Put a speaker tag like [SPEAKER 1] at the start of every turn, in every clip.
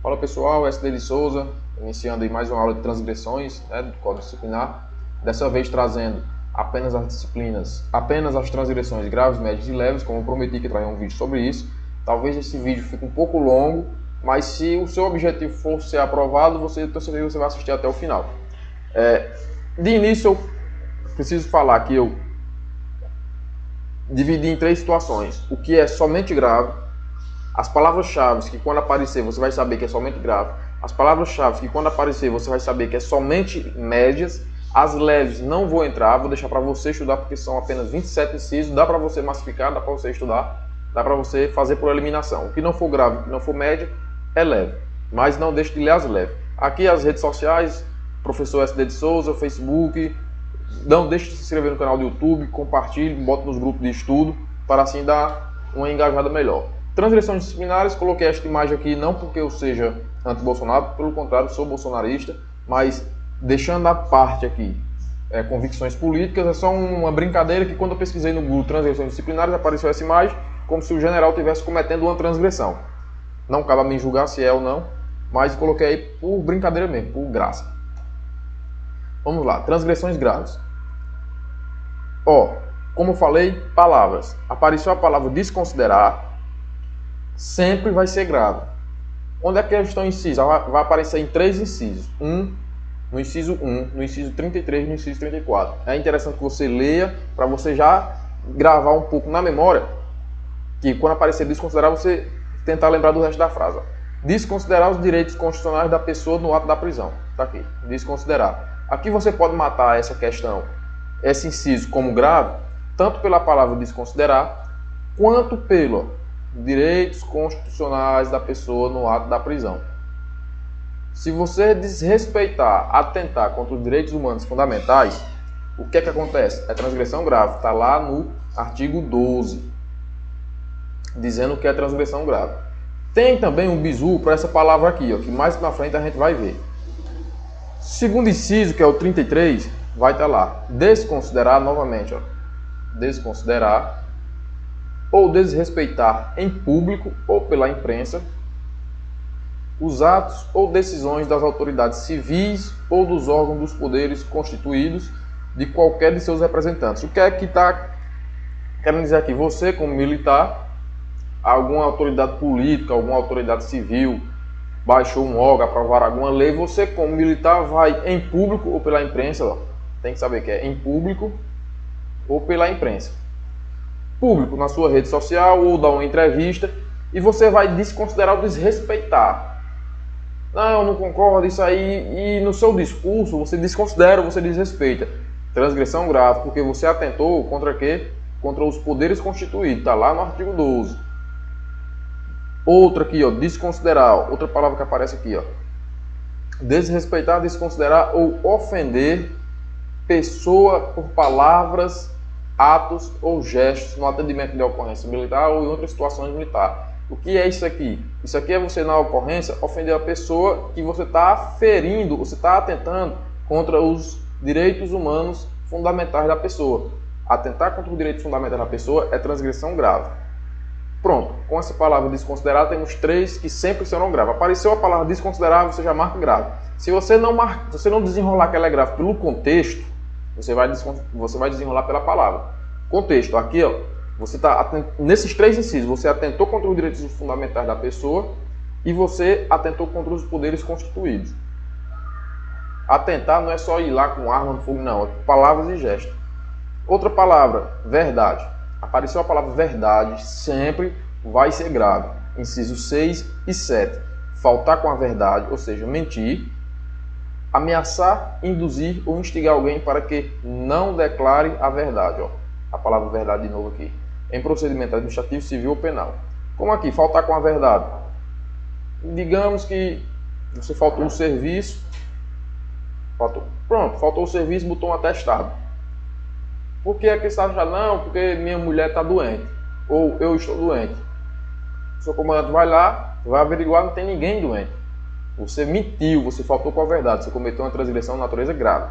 [SPEAKER 1] Fala pessoal, SD de Souza, iniciando aí mais uma aula de transgressões, né, do Código Disciplinar. Dessa vez trazendo apenas as transgressões graves, médias e leves, como eu prometi que traria um vídeo sobre isso. Talvez esse vídeo fique um pouco longo, mas se o seu objetivo for ser aprovado, você vai assistir até o final. De início, eu preciso falar que eu dividi em três situações: o que é somente grave, as palavras-chave que quando aparecer você vai saber que é somente grave, as palavras-chave que quando aparecer você vai saber que é somente médias. As leves não vou entrar, vou deixar para você estudar porque são apenas 27 incisos, dá para você massificar, dá para você estudar, dá para você fazer por eliminação. O que não for grave, o que não for média, é leve, mas não deixe de ler as leves. Aqui as redes sociais, professor SD de Souza, Facebook, não deixe de se inscrever no canal do YouTube, compartilhe, bote nos grupos de estudo, para assim dar uma engajada melhor. Transgressões disciplinares, coloquei esta imagem aqui não porque eu seja anti-Bolsonaro, pelo contrário, sou bolsonarista, mas deixando à parte aqui convicções políticas, é só uma brincadeira que quando eu pesquisei no Google transgressões disciplinares, apareceu essa imagem como se o general estivesse cometendo uma transgressão. Não cabe a mim julgar se é ou não, mas coloquei aí por brincadeira mesmo, por graça. Vamos lá, transgressões graves. Como eu falei, palavras. Apareceu a palavra desconsiderar, sempre vai ser grave. Onde é que eles estão incisos? Vai aparecer em três incisos. No inciso 1, no inciso 33 e no inciso 34. É interessante que você leia para você já gravar um pouco na memória, que quando aparecer desconsiderar, você tentar lembrar do resto da frase. Desconsiderar os direitos constitucionais da pessoa no ato da prisão. Está aqui, desconsiderar. Aqui você pode matar essa questão, esse inciso como grave, tanto pela palavra desconsiderar, quanto pelo direitos constitucionais da pessoa no ato da prisão. Se você desrespeitar, atentar contra os direitos humanos fundamentais, o que é que acontece? É transgressão grave. Está lá no artigo 12, dizendo que é transgressão grave. Tem também um bizu para essa palavra aqui, que mais na frente a gente vai ver. Segundo inciso, que é o 33, vai estar lá. Desconsiderar novamente, desconsiderar ou desrespeitar em público ou pela imprensa os atos ou decisões das autoridades civis ou dos órgãos dos poderes constituídos de qualquer de seus representantes. O que é que está querendo dizer aqui? Você, como militar, alguma autoridade política, alguma autoridade civil baixou um órgão, aprovaram alguma lei, você, como militar, vai em público ou pela imprensa, tem que saber que é em público ou pela imprensa. Público, na sua rede social ou dar uma entrevista, e você vai desconsiderar ou desrespeitar. Não, eu não concordo, isso aí, e no seu discurso você desconsidera, você desrespeita. Transgressão grave, porque você atentou contra quê? Contra os poderes constituídos, está lá no artigo 12. Outra aqui, desconsiderar, outra palavra que aparece aqui, desrespeitar, desconsiderar ou ofender pessoa por palavras, atos ou gestos no atendimento de ocorrência militar ou em outras situações militares. O que é isso aqui? Isso aqui é você, na ocorrência, ofender a pessoa que você está ferindo, você está atentando contra os direitos humanos fundamentais da pessoa. Atentar contra os direitos fundamentais da pessoa é transgressão grave. Pronto, com essa palavra desconsiderar, temos três que sempre serão graves. Apareceu a palavra desconsiderar, você já marca grave. Se você não desenrolar que ela é grave pelo contexto, você vai desenrolar pela palavra. Contexto, aqui você está nesses três incisos, você atentou contra os direitos fundamentais da pessoa e você atentou contra os poderes constituídos. Atentar não é só ir lá com arma no fogo, não, é palavras e gestos. Outra palavra, verdade. Apareceu a palavra verdade, sempre vai ser grave. Incisos 6 e 7. Faltar com a verdade, ou seja, mentir. Ameaçar, induzir ou instigar alguém para que não declare a verdade. A palavra verdade de novo aqui. Em procedimento administrativo, civil ou penal. Como aqui, faltar com a verdade. Digamos que você faltou o serviço. Faltou o serviço, botou um atestado. Por que é que está já? Não, porque minha mulher está doente. Ou eu estou doente. O seu comandante vai lá, vai averiguar, não tem ninguém doente. Você mentiu, você faltou com a verdade, você cometeu uma transgressão de natureza grave.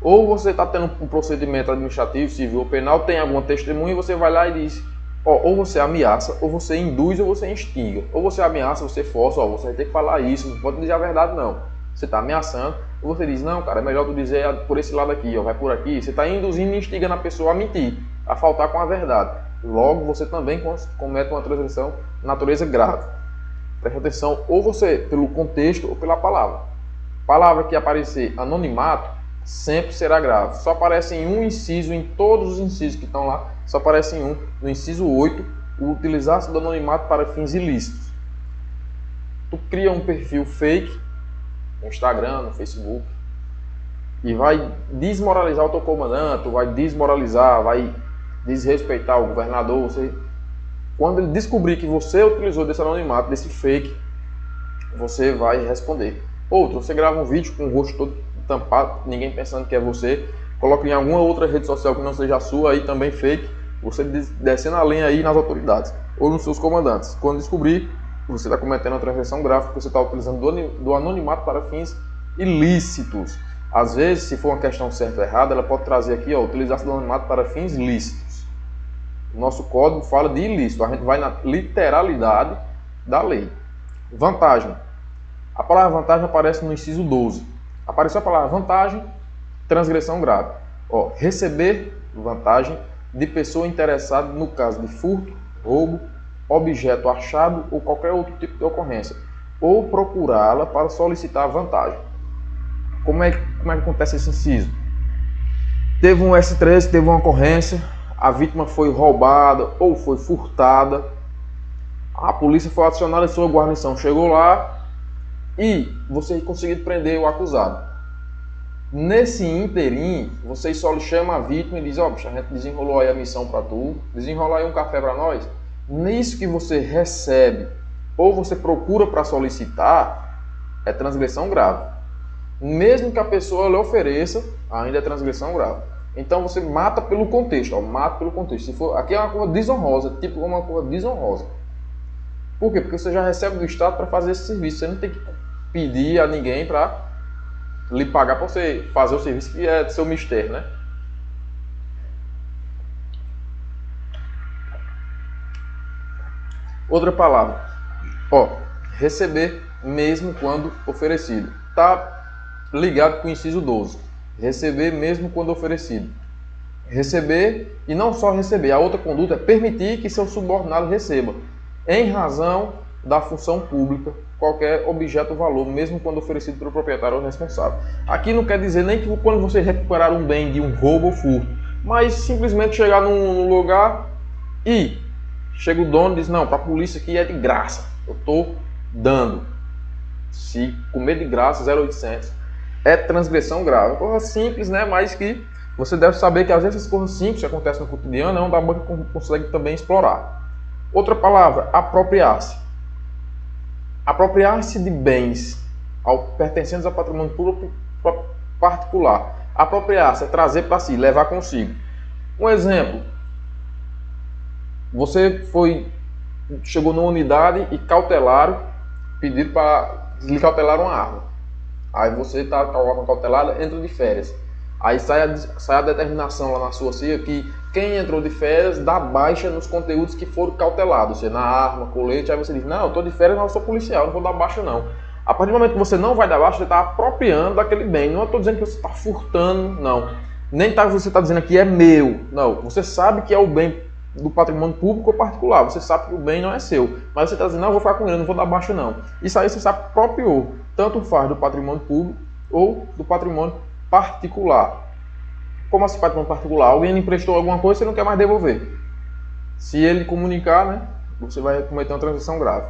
[SPEAKER 1] Ou você está tendo um procedimento administrativo, civil ou penal, tem alguma testemunha e você vai lá e diz: Ou você ameaça, ou você induz, ou você instiga. Ou você ameaça, você força, você vai ter que falar isso, não pode dizer a verdade não. Você está ameaçando, ou você diz, não, cara, é melhor tu dizer por esse lado aqui, vai por aqui. Você está induzindo e instigando a pessoa a mentir, a faltar com a verdade. Logo, você também comete uma transgressão de natureza grave. Preste atenção, ou você, pelo contexto, ou pela palavra. Palavra que aparecer anonimato, sempre será grave. Só aparece em um inciso, em todos os incisos que estão lá, só aparece em um. No inciso 8, o utilizar-se do anonimato para fins ilícitos. Tu cria um perfil fake, no Instagram, no Facebook, e vai desmoralizar o teu comandante, vai desmoralizar, vai desrespeitar o governador. Quando ele descobrir que você utilizou desse anonimato, desse fake, você vai responder. Outro, você grava um vídeo com o rosto todo tampado, ninguém pensando que é você, coloca em alguma outra rede social que não seja a sua, aí também fake, você descendo a lenha aí nas autoridades ou nos seus comandantes. Quando descobrir, você está cometendo uma transgressão grave, porque você está utilizando do anonimato para fins ilícitos. Às vezes, se for uma questão certa ou errada, ela pode trazer aqui, utilizar-se do anonimato para fins lícitos. O nosso código fala de ilícito, a gente vai na literalidade da lei. Vantagem. A palavra vantagem aparece no inciso 12. Apareceu a palavra vantagem, transgressão grave. Receber vantagem de pessoa interessada no caso de furto, roubo, objeto achado ou qualquer outro tipo de ocorrência. Ou procurá-la para solicitar vantagem. Como é que acontece esse inciso? Teve um S13, teve uma ocorrência, a vítima foi roubada ou foi furtada, a polícia foi acionada em sua guarnição, chegou lá e você conseguiu prender o acusado. Nesse interim, vocês só chamam a vítima e dizem, bicho, a gente desenrolou aí a missão para tu, desenrolar aí um café para nós. Nisso que você recebe ou você procura para solicitar, é transgressão grave. Mesmo que a pessoa lhe ofereça, ainda é transgressão grave. Então você mata pelo contexto, mata pelo contexto. Se for, aqui é uma coisa desonrosa, tipo uma coisa desonrosa. Por quê? Porque você já recebe do Estado para fazer esse serviço. Você não tem que pedir a ninguém para lhe pagar para você fazer o serviço que é do seu mistério, né? Outra palavra. Receber mesmo quando oferecido. Tá ligado com o inciso 12. Receber mesmo quando oferecido. Receber e não só receber. A outra conduta é permitir que seu subordinado receba, em razão da função pública, qualquer objeto ou valor, mesmo quando oferecido pelo proprietário ou responsável. Aqui não quer dizer nem que quando você recuperar um bem de um roubo ou furto, mas simplesmente chegar num lugar e chega o dono e diz, não, para a polícia aqui é de graça, eu estou dando. Se comer de graça, 0,800, é transgressão grave. Coisa simples, né? Mas que você deve saber que às vezes essas coisas simples que acontecem no cotidiano é onde a banca consegue também explorar. Outra palavra, apropriar-se. Apropriar-se de bens pertencentes ao patrimônio público particular. Apropriar-se é trazer para si, levar consigo. Um exemplo, você chegou numa unidade e pediram para lhe cautelaram uma arma. Aí você está com a arma cautelada, entra de férias. Aí sai a determinação lá na sua CIA que quem entrou de férias dá baixa nos conteúdos que foram cautelados, ou seja, na arma, colete. Aí você diz, não, eu estou de férias, mas eu sou policial, não vou dar baixa não. A partir do momento que você não vai dar baixa, você está apropriando daquele bem. Não estou dizendo que você está furtando, não. Nem você está dizendo que é meu. Não, você sabe que é o bem do patrimônio público ou particular. Você sabe que o bem não é seu. Mas você está dizendo, não, eu vou ficar com ele, não vou dar baixa não. Isso aí você se apropriou. Tanto faz do patrimônio público ou do patrimônio particular. Como assim patrimônio particular? Alguém lhe emprestou alguma coisa e você não quer mais devolver. Se ele comunicar, né, você vai cometer uma transgressão grave.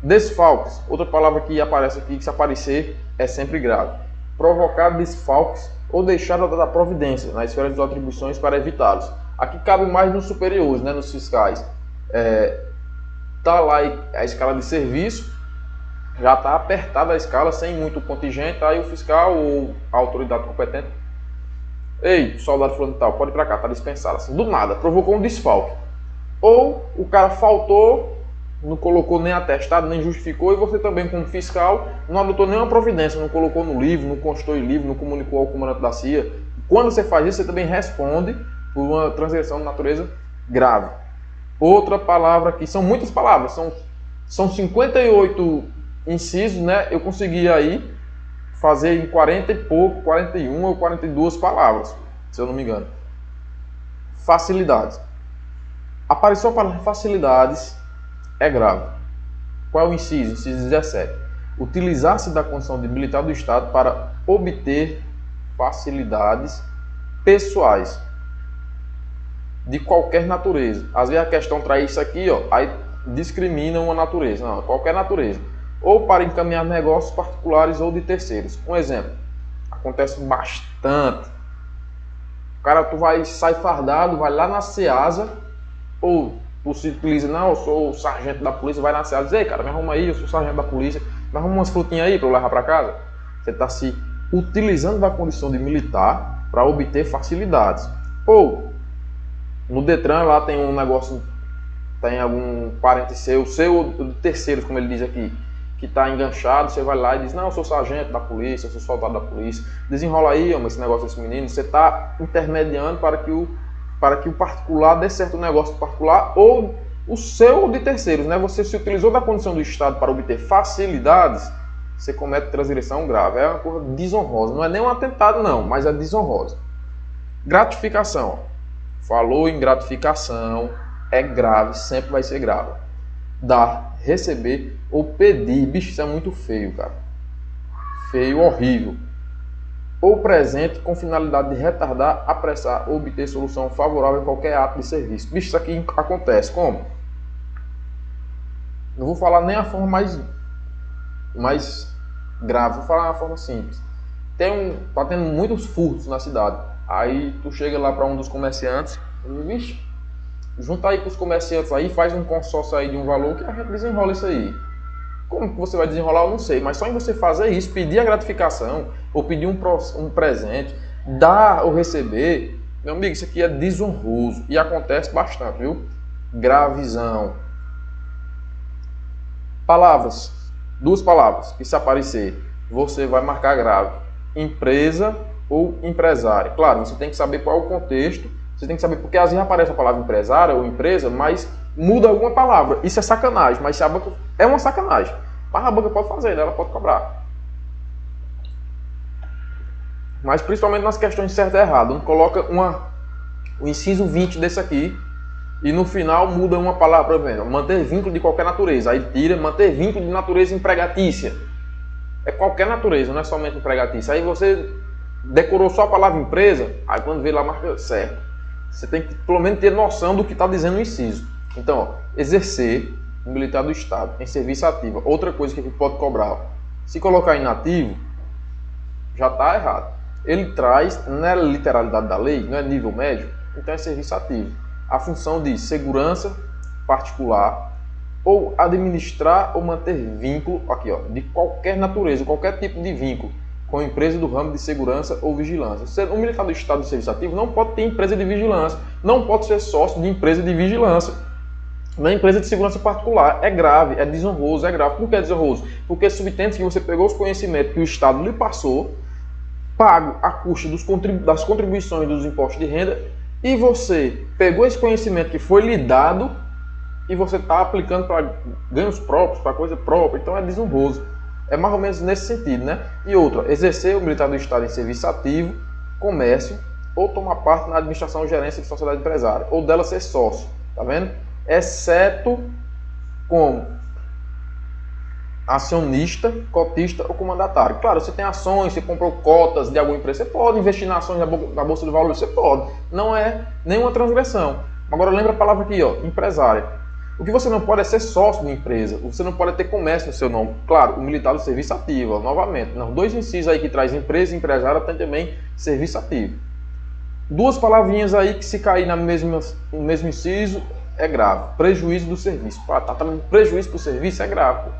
[SPEAKER 1] Desfalques, outra palavra que aparece aqui, que se aparecer é sempre grave. Provocar desfalques ou deixar de dar providência na esfera de atribuições para evitá-los. Aqui cabe mais nos superiores, né, nos fiscais. Tá lá a escala de serviço, já está apertada a escala, sem muito contingente, aí o fiscal ou a autoridade competente, ei, soldado fulano tal, pode ir para cá, está dispensado. Assim, do nada, provocou um desfalque. Ou o cara faltou, não colocou nem atestado, nem justificou, e você também, como fiscal, não adotou nenhuma providência, não colocou no livro, não constou em livro, não comunicou ao comandante da CIA. Quando você faz isso, você também responde por uma transgressão de natureza grave. Outra palavra aqui, são muitas palavras, são 58 incisos, né? Eu consegui aí fazer em 40 e pouco, 41 ou 42 palavras, se eu não me engano. Facilidades. Apareceu a palavra facilidades, é grave. Qual é o inciso? Inciso 17. Utilizar-se da condição de militar do Estado para obter facilidades pessoais de qualquer natureza. Às vezes a questão traz isso aqui, ó, aí discrimina uma natureza. Não, qualquer natureza. Ou para encaminhar negócios particulares ou de terceiros. Um exemplo. Acontece bastante. O cara, sai fardado, vai lá na Ceasa, ou tu se utiliza, não, eu sou o sargento da polícia, vai na Ceasa e diz, ei, cara, me arruma aí, eu sou o sargento da polícia, me arruma umas frutinhas aí para eu levar para casa. Você está se utilizando da condição de militar para obter facilidades. Ou, no Detran lá tem um negócio, tem algum parente seu ou de terceiros, como ele diz aqui, que está enganchado, você vai lá e diz, não, eu sou sargento da polícia, eu sou soldado da polícia, desenrola aí, esse negócio desse menino, você está intermediando para que o particular dê certo negócio particular ou o seu de terceiros, né? Você se utilizou da condição do Estado para obter facilidades, você comete transgressão grave, é uma coisa desonrosa, não é nem um atentado não, mas é desonrosa. Gratificação, falou em gratificação, é grave, sempre vai ser grave. Dar, receber ou pedir, bicho, isso é muito feio, cara. Feio, horrível. Ou presente com finalidade de retardar, apressar ou obter solução favorável em qualquer ato de serviço. Bicho, isso aqui acontece como? Não vou falar nem a forma mais grave, vou falar uma forma simples. Tá tendo muitos furtos na cidade. Aí tu chega lá para um dos comerciantes e diz, bicho, junta aí com os comerciantes aí, faz um consórcio aí de um valor que a gente desenrola isso aí. Como que você vai desenrolar, eu não sei, mas só em você fazer isso, pedir a gratificação, ou pedir um presente, dar ou receber, meu amigo, isso aqui é desonroso e acontece bastante, viu? Gravizão. Palavras, 2 palavras, que se aparecer, você vai marcar grave. Empresa ou empresário. Claro, você tem que saber qual é o contexto, você tem que saber porque às vezes aparece a palavra empresário ou empresa, mas muda alguma palavra. Isso é sacanagem, mas se a banca é uma sacanagem. Mas a banca pode fazer, né? Ela pode cobrar. Mas principalmente nas questões de certo e errado. Não coloca o inciso 20 desse aqui e no final muda uma palavra, por exemplo, manter vínculo de qualquer natureza. Aí tira manter vínculo de natureza empregatícia. É qualquer natureza, não é somente empregatícia. Aí você decorou só a palavra empresa, aí quando vê lá marca certo. Você tem que pelo menos ter noção do que está dizendo o inciso. Então, ó, exercer o militar do Estado em serviço ativo. Outra coisa que a gente pode cobrar, ó, se colocar inativo, já está errado. Ele traz, não é literalidade da lei, não é nível médio, então é serviço ativo. A função de segurança particular ou administrar ou manter vínculo, aqui ó, de qualquer natureza, qualquer tipo de vínculo com empresa do ramo de segurança ou vigilância. O militar do Estado de serviço ativo não pode ter empresa de vigilância, não pode ser sócio de empresa de vigilância. Na empresa de segurança particular é grave, é desonroso, é grave. Por que é desonroso? Porque subtende que você pegou os conhecimentos que o Estado lhe passou, pago a custa das contribuições dos impostos de renda, e você pegou esse conhecimento que foi lhe dado e você está aplicando para ganhos próprios, para coisa própria, então é desonroso. É mais ou menos nesse sentido, né? E outra, exercer o militar do Estado em serviço ativo, comércio, ou tomar parte na administração ou gerência de sociedade empresária, ou dela ser sócio, tá vendo? Exceto como acionista, cotista ou comandatário. Claro, você tem ações, você comprou cotas de alguma empresa, você pode investir em ações da Bolsa de Valores, você pode. Não é nenhuma transgressão. Agora lembra a palavra aqui, ó, empresária. O que você não pode é ser sócio de empresa, você não pode ter comércio no seu nome. Claro, o militar do serviço ativo, ó, novamente. Nos 2 incisos aí que traz empresa e empresária, tem também serviço ativo. 2 palavrinhas aí que se cair no mesmo inciso é grave. Prejuízo do serviço. Tá tendo prejuízo para o serviço é grave.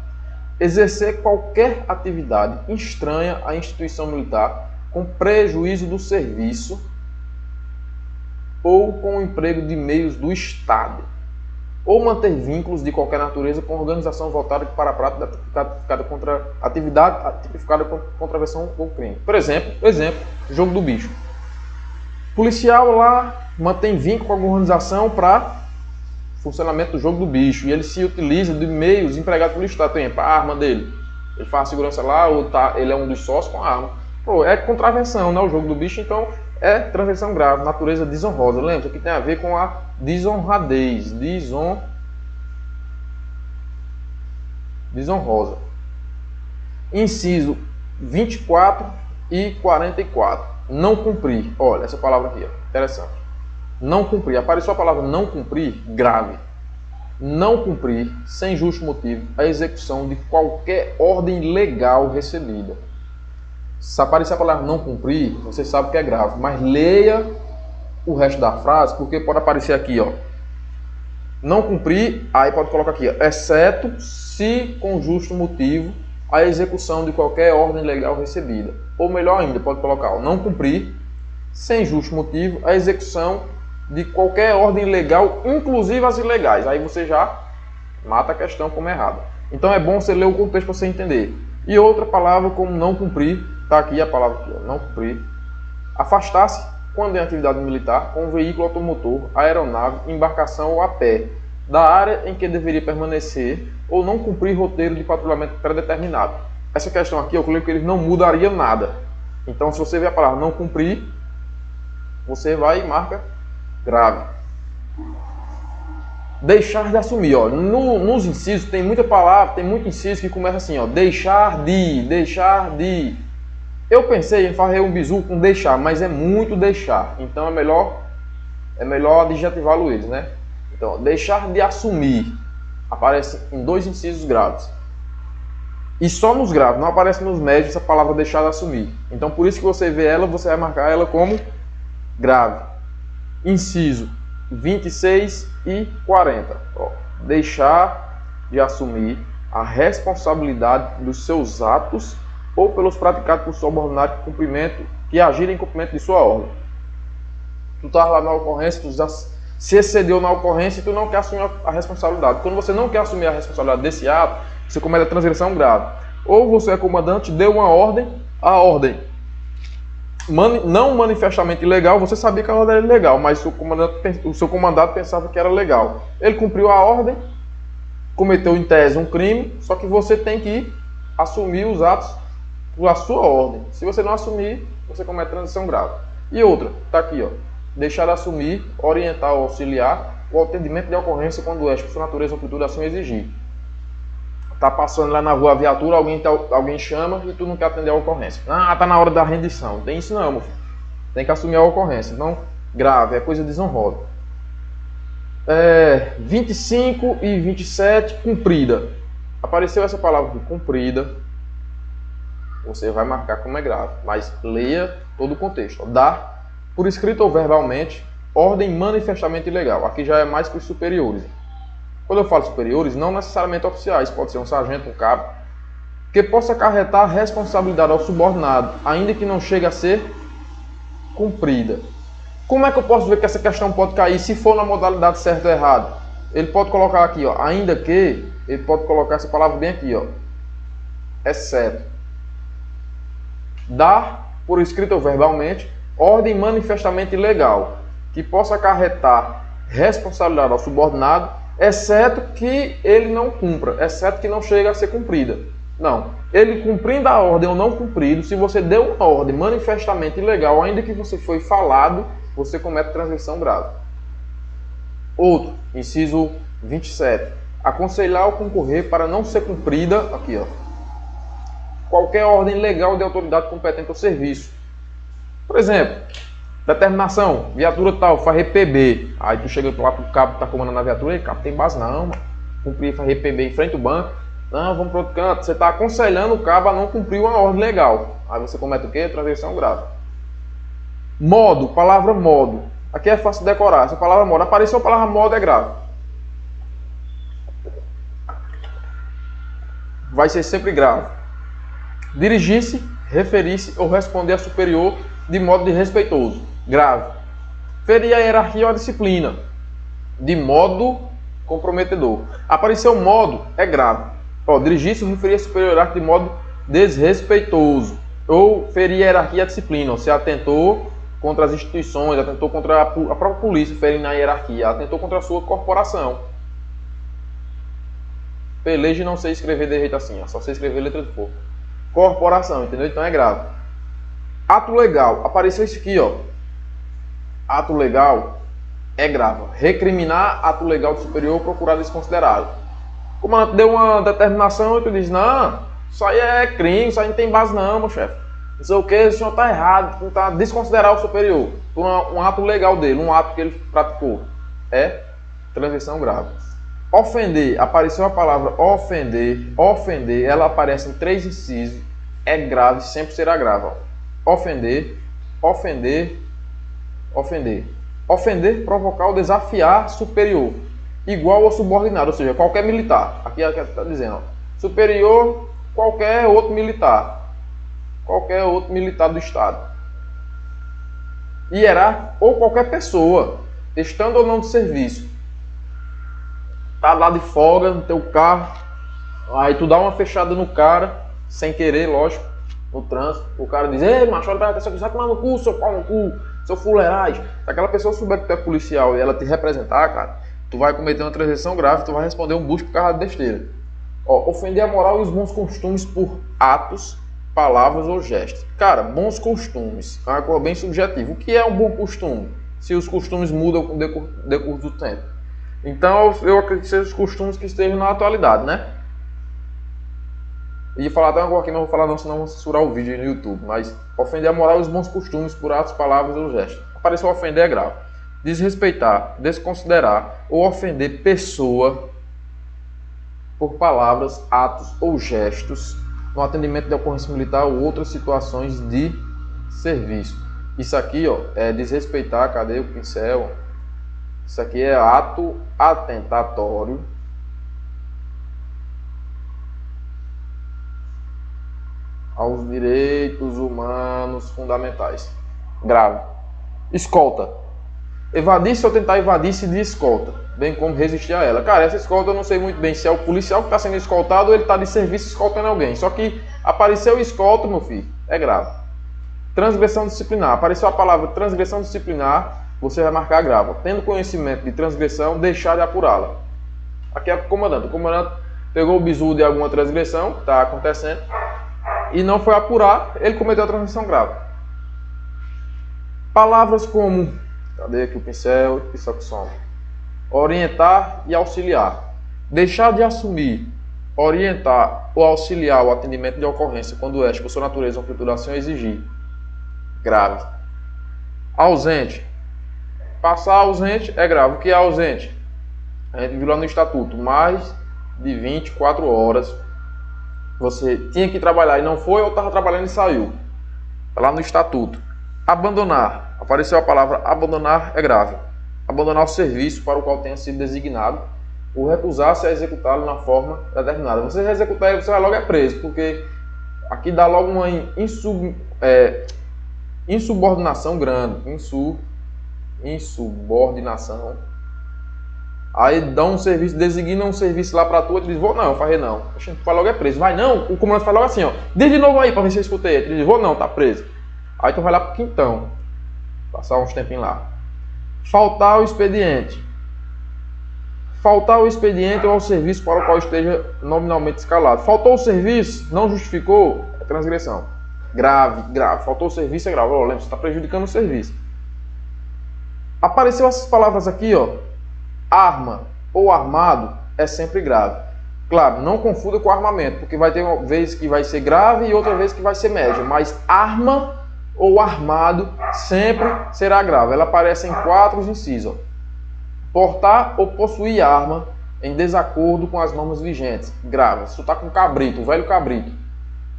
[SPEAKER 1] Exercer qualquer atividade estranha à instituição militar com prejuízo do serviço ou com o emprego de meios do Estado. Ou manter vínculos de qualquer natureza com organização voltada para a prática tipificada contra atividade tipificada com contravenção ou crime. Por exemplo, jogo do bicho. Policial lá mantém vínculo com alguma organização para funcionamento do jogo do bicho, e ele se utiliza de meios empregados pelo Estado, por exemplo, a arma dele. Ele faz a segurança lá, ou ele é um dos sócios com a arma. Pô, é contravenção, né, o jogo do bicho, então é transgressão grave, natureza desonrosa. Lembra, isso aqui tem a ver com a desonradez, desonrosa. Inciso 24 e 44. Não cumprir. Olha, essa palavra aqui, ó, interessante. Não cumprir. Apareceu a palavra não cumprir, grave. Não cumprir, sem justo motivo, a execução de qualquer ordem legal recebida. Se aparecer a palavra não cumprir, você sabe que é grave. Mas leia o resto da frase, porque pode aparecer aqui, ó. Não cumprir, aí pode colocar aqui, ó, exceto se com justo motivo a execução de qualquer ordem legal recebida. Ou melhor ainda, pode colocar, ó, não cumprir, sem justo motivo, a execução de qualquer ordem legal, inclusive as ilegais. Aí você já mata a questão como errada. Então é bom você ler o contexto para você entender. E outra palavra como não cumprir, está aqui a palavra aqui, ó, não cumprir. Afastar-se quando em atividade militar com um veículo automotor, aeronave, embarcação ou a pé, da área em que deveria permanecer ou não cumprir roteiro de patrulhamento predeterminado. Essa questão aqui, eu creio que ele não mudaria nada. Então, se você ver a palavra não cumprir, você vai e marca grave. Deixar de assumir, ó. Nos incisos tem muita palavra, tem muito inciso que começa assim, ó, deixar de. Eu pensei em fazer um bizu com deixar, mas é muito deixar. Então é melhor adjetivá-lo eles, né? Então, deixar de assumir aparece em dois incisos graves. E só nos graves, não aparece nos médios essa palavra deixar de assumir. Então, por isso que você vê ela, você vai marcar ela como grave. Inciso 26 e 40. Ó, deixar de assumir a responsabilidade dos seus atos ou pelos praticados por subordinado que agirem em cumprimento de sua ordem. Tu estás lá na ocorrência, tu já se excedeu na ocorrência e tu não quer assumir a responsabilidade. Quando você não quer assumir a responsabilidade desse ato, você comete a transgressão grave. Ou você é comandante, deu uma ordem, a ordem não manifestamente ilegal, você sabia que a ordem era ilegal, mas o seu comandante pensava que era legal. Ele cumpriu a ordem, cometeu em tese um crime, só que você tem que assumir os atos pela sua ordem. Se você não assumir, você comete transgressão grave. E outra, tá aqui, ó. Deixar de assumir, orientar ou auxiliar o atendimento de ocorrência quando é por sua natureza ou amplitude ação exigir. Tá passando lá na rua a viatura, alguém chama e tu não quer atender a ocorrência. Ah, tá na hora da rendição. Não tem isso não, meu filho. Tem que assumir a ocorrência. Então, grave, é coisa desonrosa. 25 e 27, cumprida. Apareceu essa palavra aqui, cumprida. Você vai marcar como é grave, mas leia todo o contexto. Ó. Dar, por escrito ou verbalmente, ordem manifestamente ilegal. Aqui já é mais para os superiores. Quando eu falo superiores, não necessariamente oficiais, pode ser um sargento, um cabo, que possa acarretar responsabilidade ao subordinado, ainda que não chegue a ser cumprida. Como é que eu posso ver que essa questão pode cair se for na modalidade certa ou errada? Ele pode colocar aqui, ó, ainda que, ele pode colocar essa palavra bem aqui, ó, exceto. Dar, por escrito ou verbalmente, ordem manifestamente ilegal, que possa acarretar responsabilidade ao subordinado, exceto que ele não cumpra, exceto que não chegue a ser cumprida. Não, ele cumprindo a ordem ou não cumprido, se você deu uma ordem manifestamente ilegal, ainda que você foi falado, você comete transgressão grave. Outro, inciso 27. Aconselhar ou concorrer para não ser cumprida, aqui ó, qualquer ordem legal de autoridade competente ao serviço. Por exemplo, determinação, viatura tal, faz RPB. Aí tu chega lá pro cabo que tá comandando a viatura, e cabo, tem base não, mano. Cumprir, faz RPB em frente ao banco. Não, vamos pro outro canto. Você tá aconselhando o cabo a não cumprir uma ordem legal. Aí você comete o quê? Transgressão grave. Modo, palavra modo. Aqui é fácil decorar. Essa palavra modo, apareceu a palavra modo, é grave. Vai ser sempre grave. Dirigir-se, referir-se ou responder a superior de modo desrespeitoso. Grave. Ferir a hierarquia ou a disciplina. De modo comprometedor. Apareceu modo, é grave. Ó, dirigir-se ou referir a superior de modo desrespeitoso. Ou ferir a hierarquia e a disciplina. Você atentou contra as instituições, atentou contra a própria polícia, ferindo a hierarquia, atentou contra a sua corporação. Peleja e não sei escrever de jeito assim, ó. Só sei escrever letra de fogo. Corporação, entendeu? Então é grave. Ato legal. Apareceu isso aqui, ó. Ato legal é grave. Recriminar ato legal do superior ou procurar desconsiderado. O comandante deu uma determinação e tu diz, não, isso aí é crime, isso aí não tem base não, meu chefe. Não sei o que, o senhor está errado, tentar desconsiderar o superior por um ato legal dele, um ato que ele praticou. É transgressão grave. Ofender, apareceu a palavra ofender, ofender, ela aparece em 3 incisos, é grave, sempre será grave. Ofender, ofender, ofender. Ofender, provocar ou desafiar superior, igual ou subordinado, ou seja, qualquer militar. Aqui está dizendo, ó, superior, qualquer outro militar do Estado. Hierárquico ou qualquer pessoa, estando ou não de serviço. Tá lá de folga no teu carro, aí tu dá uma fechada no cara, sem querer, lógico, no trânsito. O cara diz, ei, macho, olha pra atenção, vai tomar no cu, seu pau no cu, seu fuleiragem. Se aquela pessoa souber que tu é policial e ela te representar, cara, tu vai cometer uma transgressão grave, tu vai responder um bucho por causa de besteira. Ó, ofender a moral e os bons costumes por atos, palavras ou gestos. Cara, bons costumes é uma coisa bem subjetiva. O que é um bom costume? Se os costumes mudam com o decurso do tempo. Então, eu acredito que sejam os costumes que estejam na atualidade, né? E falar até uma coisa aqui, não vou falar não, senão vou censurar o vídeo aí no YouTube. Mas ofender a moral e os bons costumes por atos, palavras ou gestos. Apareceu ofender é grave. Desrespeitar, desconsiderar ou ofender pessoa por palavras, atos ou gestos no atendimento de ocorrência militar ou outras situações de serviço. Isso aqui, ó, é desrespeitar, cadê o pincel? Isso aqui é ato atentatório aos direitos humanos fundamentais. Grave. Escolta. Evadir-se ou tentar evadir-se de escolta, bem como resistir a ela. Cara, essa escolta eu não sei muito bem se é o policial que está sendo escoltado ou ele está de serviço escoltando alguém. Só que apareceu escolta, meu filho, é grave. Transgressão disciplinar. Apareceu a palavra transgressão disciplinar, você vai marcar grave. Tendo conhecimento de transgressão, deixar de apurá-la. Aqui é o comandante. O comandante pegou o bizu de alguma transgressão que está acontecendo e não foi apurar, ele cometeu a transgressão grave. Palavras como, cadê aqui o pincel? Pincel que soma. Orientar e auxiliar. Deixar de assumir, orientar ou auxiliar o atendimento de ocorrência quando este, por sua natureza ou configuração, exigir. Grave. Ausente. Passar ausente é grave. O que é ausente? A gente viu lá no estatuto, mais de 24 horas você tinha que trabalhar e não foi, ou estava trabalhando e saiu. Está lá no estatuto. Abandonar. Apareceu a palavra abandonar é grave. Abandonar o serviço para o qual tenha sido designado ou recusar-se a executá-lo na forma determinada. Você executar ele, você vai logo preso, porque aqui dá logo uma insubordinação grande. Insubordinação. Aí dá um serviço, designa um serviço lá pra tu, ele diz, vou não, farei não. A gente vai logo preso. Vai não, o comandante fala logo assim, ó. Diz de novo aí pra ver se eu escutei. Ele diz, vou não, tá preso. Aí tu vai lá pro quintão. Passar uns tempinhos lá. Faltar ao expediente. Faltar ao expediente ou ao serviço para o qual esteja nominalmente escalado. Faltou o serviço, não justificou, é transgressão. Grave, grave. Faltou o serviço, é grave. Ó, lembra, você está prejudicando o serviço. Apareceu essas palavras aqui, ó. Arma ou armado é sempre grave. Claro, não confunda com armamento, porque vai ter uma vez que vai ser grave e outra vez que vai ser médio. Mas arma ou armado sempre será grave. Ela aparece em 4 incisos. Ó. Portar ou possuir arma em desacordo com as normas vigentes. Grave. Se tu tá com cabrito, o velho cabrito.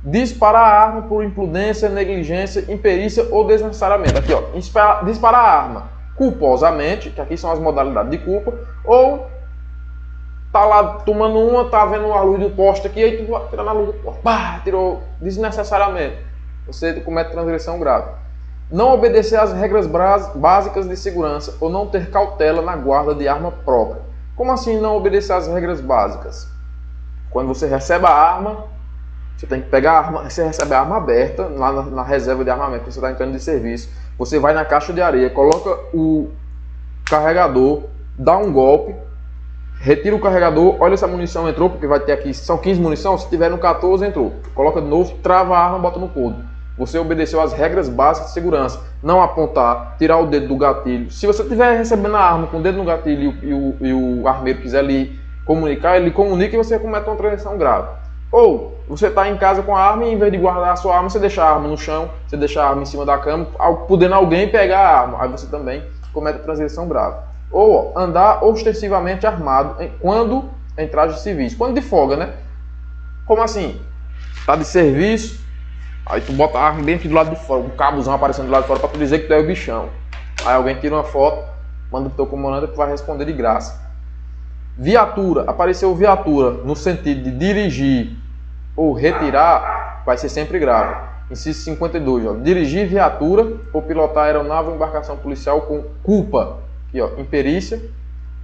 [SPEAKER 1] Disparar a arma por imprudência, negligência, imperícia ou desnecessariamente. Aqui, ó. Disparar a arma culposamente, que aqui são as modalidades de culpa, ou tá lá tomando uma, tá vendo a luz do poste aqui, aí tu vai tirar na luz do poste. Pá, tirou desnecessariamente. Você comete transgressão grave. Não obedecer às regras básicas de segurança ou não ter cautela na guarda de arma própria. Como assim não obedecer às regras básicas? Quando você recebe a arma, você tem que pegar a arma, você recebe a arma aberta lá na reserva de armamento, você está entrando de serviço. Você vai na caixa de areia, coloca o carregador, dá um golpe Retira o carregador, olha se a munição entrou, porque vai ter aqui, são 15 munição, se tiver no 14 entrou. Coloca de novo, trava a arma, bota no couro. Você obedeceu às regras básicas de segurança. Não apontar, tirar o dedo do gatilho. Se você estiver recebendo a arma com o dedo no gatilho e o armeiro quiser lhe comunicar, ele comunica e você comete uma transação grave. Ou você está em casa com a arma e em vez de guardar a sua arma, você deixa a arma no chão, você deixa a arma em cima da cama, podendo alguém pegar a arma. Aí você também comete transgressão grave. Ou andar ostensivamente armado quando em trajes civis. Quando de folga, né? Como assim? Tá de serviço, aí tu bota a arma bem aqui do lado de fora, um cabozão aparecendo do lado de fora pra tu dizer que tu é o bichão. Aí alguém tira uma foto, manda pro teu comandante e tu vai responder de graça. Viatura, apareceu viatura no sentido de dirigir ou retirar, vai ser sempre grave. Inciso 52, ó, dirigir viatura ou pilotar aeronave ou embarcação policial com culpa, aqui, ó, imperícia,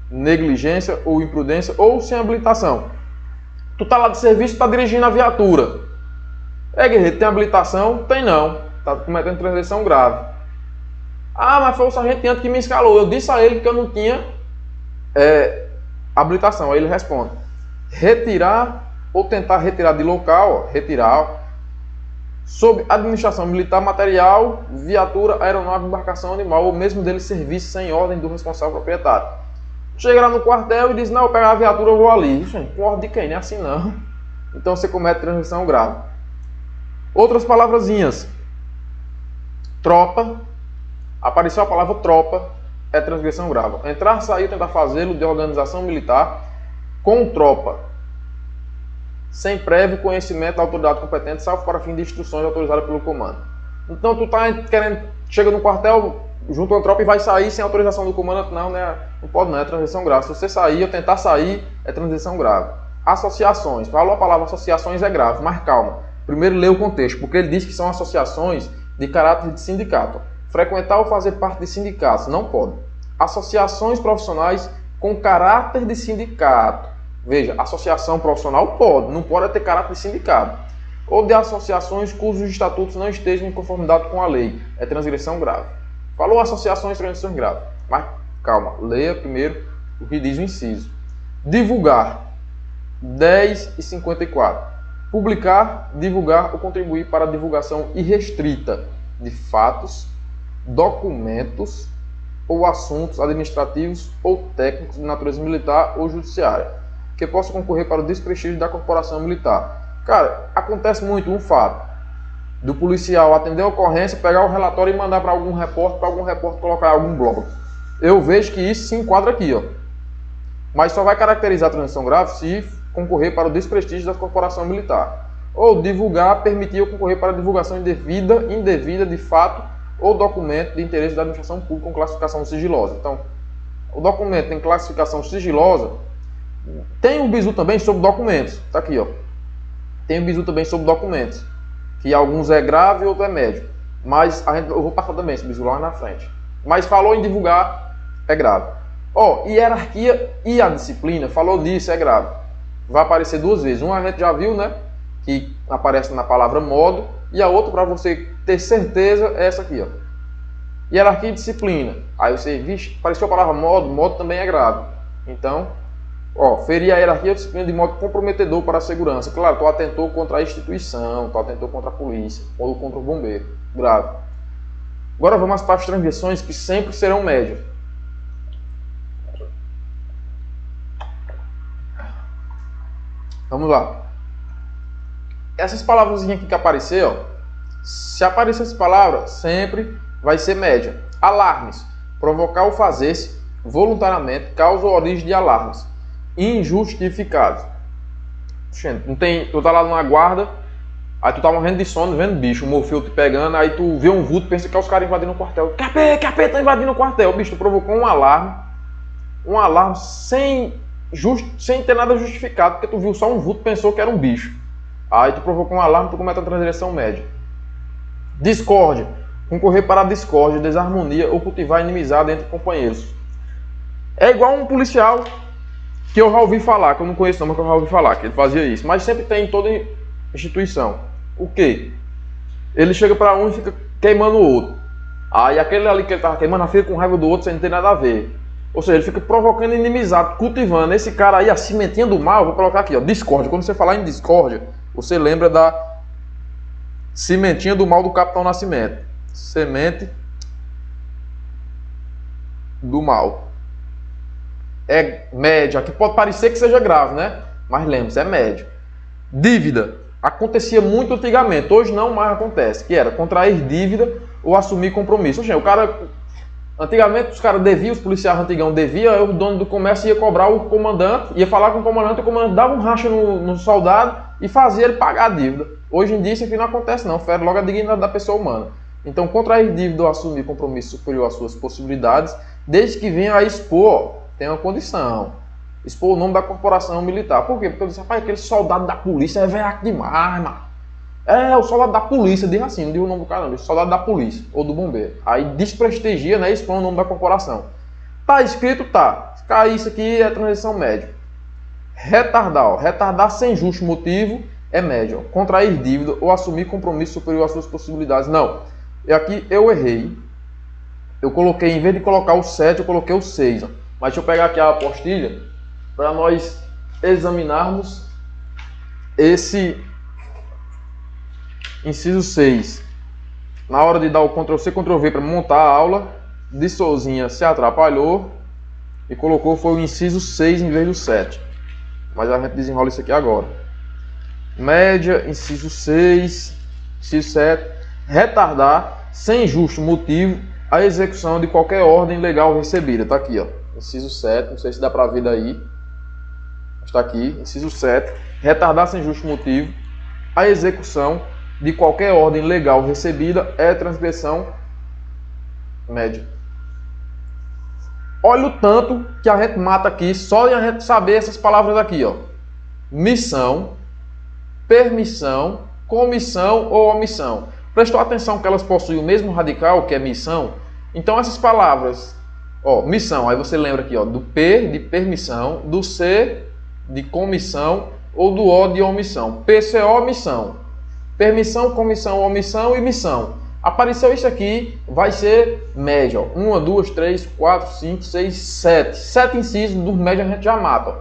[SPEAKER 1] negligência ou imprudência ou sem habilitação. Tu tá lá de serviço, tá dirigindo a viatura. Guerreiro, tem habilitação? Tem não. Tá cometendo transgressão grave. Ah, mas foi o sargento que me escalou. Eu disse a ele que eu não tinha habilitação. Aí ele responde: retirar ou tentar retirar de local, ó, retirar, sob administração militar material, viatura, aeronave, embarcação animal, ou mesmo dele serviço sem ordem do responsável proprietário. Chega lá no quartel e diz: não, eu pego a viatura, eu vou ali. Gente, com ordem de quem? Não é assim não. Então você comete transgressão grave. Outras palavrazinhas. Tropa. Apareceu a palavra tropa, é transgressão grave. Entrar, sair, tentar fazê-lo de organização militar com tropa, sem prévio conhecimento da autoridade competente, salvo para fim de instruções autorizadas pelo comando. Então tu tá querendo, chega no quartel, junto a tropa e vai sair sem autorização do comandante, não, né? Não pode não, é transgressão grave. Se você sair ou tentar sair, é transgressão grave. Associações. Falou a palavra associações, é grave, mas calma. Primeiro lê o contexto, porque ele diz que são associações de caráter de sindicato. Frequentar ou fazer parte de sindicatos, não pode. Associações profissionais com caráter de sindicato. Veja, associação profissional pode, não pode ter caráter de sindicato. Ou de associações cujos estatutos não estejam em conformidade com a lei. É transgressão grave. Falou associações, transgressão grave. Mas calma, leia primeiro o que diz o inciso. Divulgar. 10 e 54. Publicar, divulgar ou contribuir para a divulgação irrestrita de fatos, documentos ou assuntos administrativos ou técnicos de natureza militar ou judiciária, que possam concorrer para o desprestígio da corporação militar. Cara, acontece muito um fato do policial atender a ocorrência, pegar o relatório e mandar para algum repórter colocar em algum blog. Eu vejo que isso se enquadra aqui, ó. Mas só vai caracterizar a transgressão grave se concorrer para o desprestígio da corporação militar. Ou divulgar, permitir ou concorrer para a divulgação indevida de fato ou documento de interesse da administração pública com classificação sigilosa. Então, o documento tem classificação sigilosa. Tem um bizu também sobre documentos. Está aqui, ó. Tem um bizu também sobre documentos. Que alguns é grave e outro é médio. Mas eu vou passar também esse bizu lá na frente. Mas falou em divulgar, é grave. Ó, hierarquia e a disciplina, falou disso, é grave. Vai aparecer duas vezes. Uma a gente já viu, né? Que aparece na palavra modo. E a outra, para você ter certeza, é essa aqui, ó. Hierarquia e disciplina. Aí você, vixe, apareceu a palavra modo também é grave. Então, ó, ferir a hierarquia e a disciplina de modo comprometedor para a segurança. Claro, tu atentou contra a instituição, tu atentou contra a polícia, ou contra o bombeiro. Grave. Agora vamos para as transgressões que sempre serão médias. Vamos lá. Essas palavras aqui que aparecer, ó, se aparecer essa palavra, sempre vai ser média. Alarmes. Provocar ou fazer-se voluntariamente causa ou origem de alarmes injustificados. Gente, não tem, tu tá lá numa guarda, aí tu tá morrendo de sono, vendo bicho, o morfeu te pegando, aí tu vê um vulto, pensa que é os caras invadindo o quartel. Capeta, tá invadindo o quartel. Bicho, tu provocou um alarme sem ter nada justificado, porque tu viu só um vulto e pensou que era um bicho. Aí tu provocou um alarme, tu comete a transgressão média. Discórdia. Concorrer para a discórdia, desarmonia ou cultivar inimizade entre companheiros. É igual um policial que eu já ouvi falar, que eu não conheço não, mas que eu já ouvi falar, que ele fazia isso. Mas sempre tem em toda instituição. O quê? Ele chega para um e fica queimando o outro. Aí aquele ali que ele estava queimando fica com raiva do outro sem ter nada a ver. Ou seja, ele fica provocando inimizade, cultivando. Esse cara aí, a sementinha do mal, vou colocar aqui, ó, discórdia. Quando você falar em discórdia, você lembra da sementinha do mal do Capitão Nascimento. Semente do mal. É médio. Aqui pode parecer que seja grave, né? Mas lembre-se, é médio. Dívida. Acontecia muito antigamente. Hoje não mais acontece. Que era contrair dívida ou assumir compromisso. Ou seja, o cara... Antigamente os caras deviam, os policiais antigão deviam, o dono do comércio ia cobrar o comandante, ia falar com o comandante dava um racha no soldado e fazia ele pagar a dívida. Hoje em dia isso aqui não acontece não, fere logo a dignidade da pessoa humana. Então, contrair dívida ou assumir compromisso superior às suas possibilidades, desde que venha a expor, tem uma condição, expor o nome da corporação militar. Por quê? Porque eu disse, rapaz, aquele soldado da polícia é velhaco demais, mano. É, o soldado da polícia, diz assim, não diz o nome do cara não, diz soldado da polícia ou do bombeiro. Aí desprestigia, né, expõe o nome da corporação. Tá escrito, tá. Se cair isso aqui é transição média. Retardar, ó. Retardar sem justo motivo é média. Ó. Contrair dívida ou assumir compromisso superior às suas possibilidades. Não. E aqui eu errei. Eu coloquei, em vez de colocar o 7, eu coloquei o 6. Ó. Mas deixa eu pegar aqui a apostilha para nós examinarmos esse inciso 6. Na hora de dar o Ctrl+C, Ctrl+V para montar a aula, de Souzinha se atrapalhou e colocou foi o inciso 6 em vez do 7. Mas a gente desenrola isso aqui agora. Média, inciso 6, inciso 7. Retardar, sem justo motivo, a execução de qualquer ordem legal recebida. Está aqui, ó. Inciso 7, não sei se dá para ver daí. Está aqui, inciso 7. Retardar sem justo motivo a execução de qualquer ordem legal recebida é transgressão média. Olha o tanto que a gente mata aqui, só de a gente saber essas palavras aqui, ó. Missão, permissão, comissão ou omissão. Prestou atenção que elas possuem o mesmo radical, que é missão? Então essas palavras, ó, missão, aí você lembra aqui, ó, do P de permissão, do C de comissão ou do O de omissão. PCO, missão. Permissão, comissão, omissão e missão. Apareceu isso aqui, vai ser média. 1, 2, 3, 4, 5, 6, 7. 7 incisos do médio a gente já mata. Ó.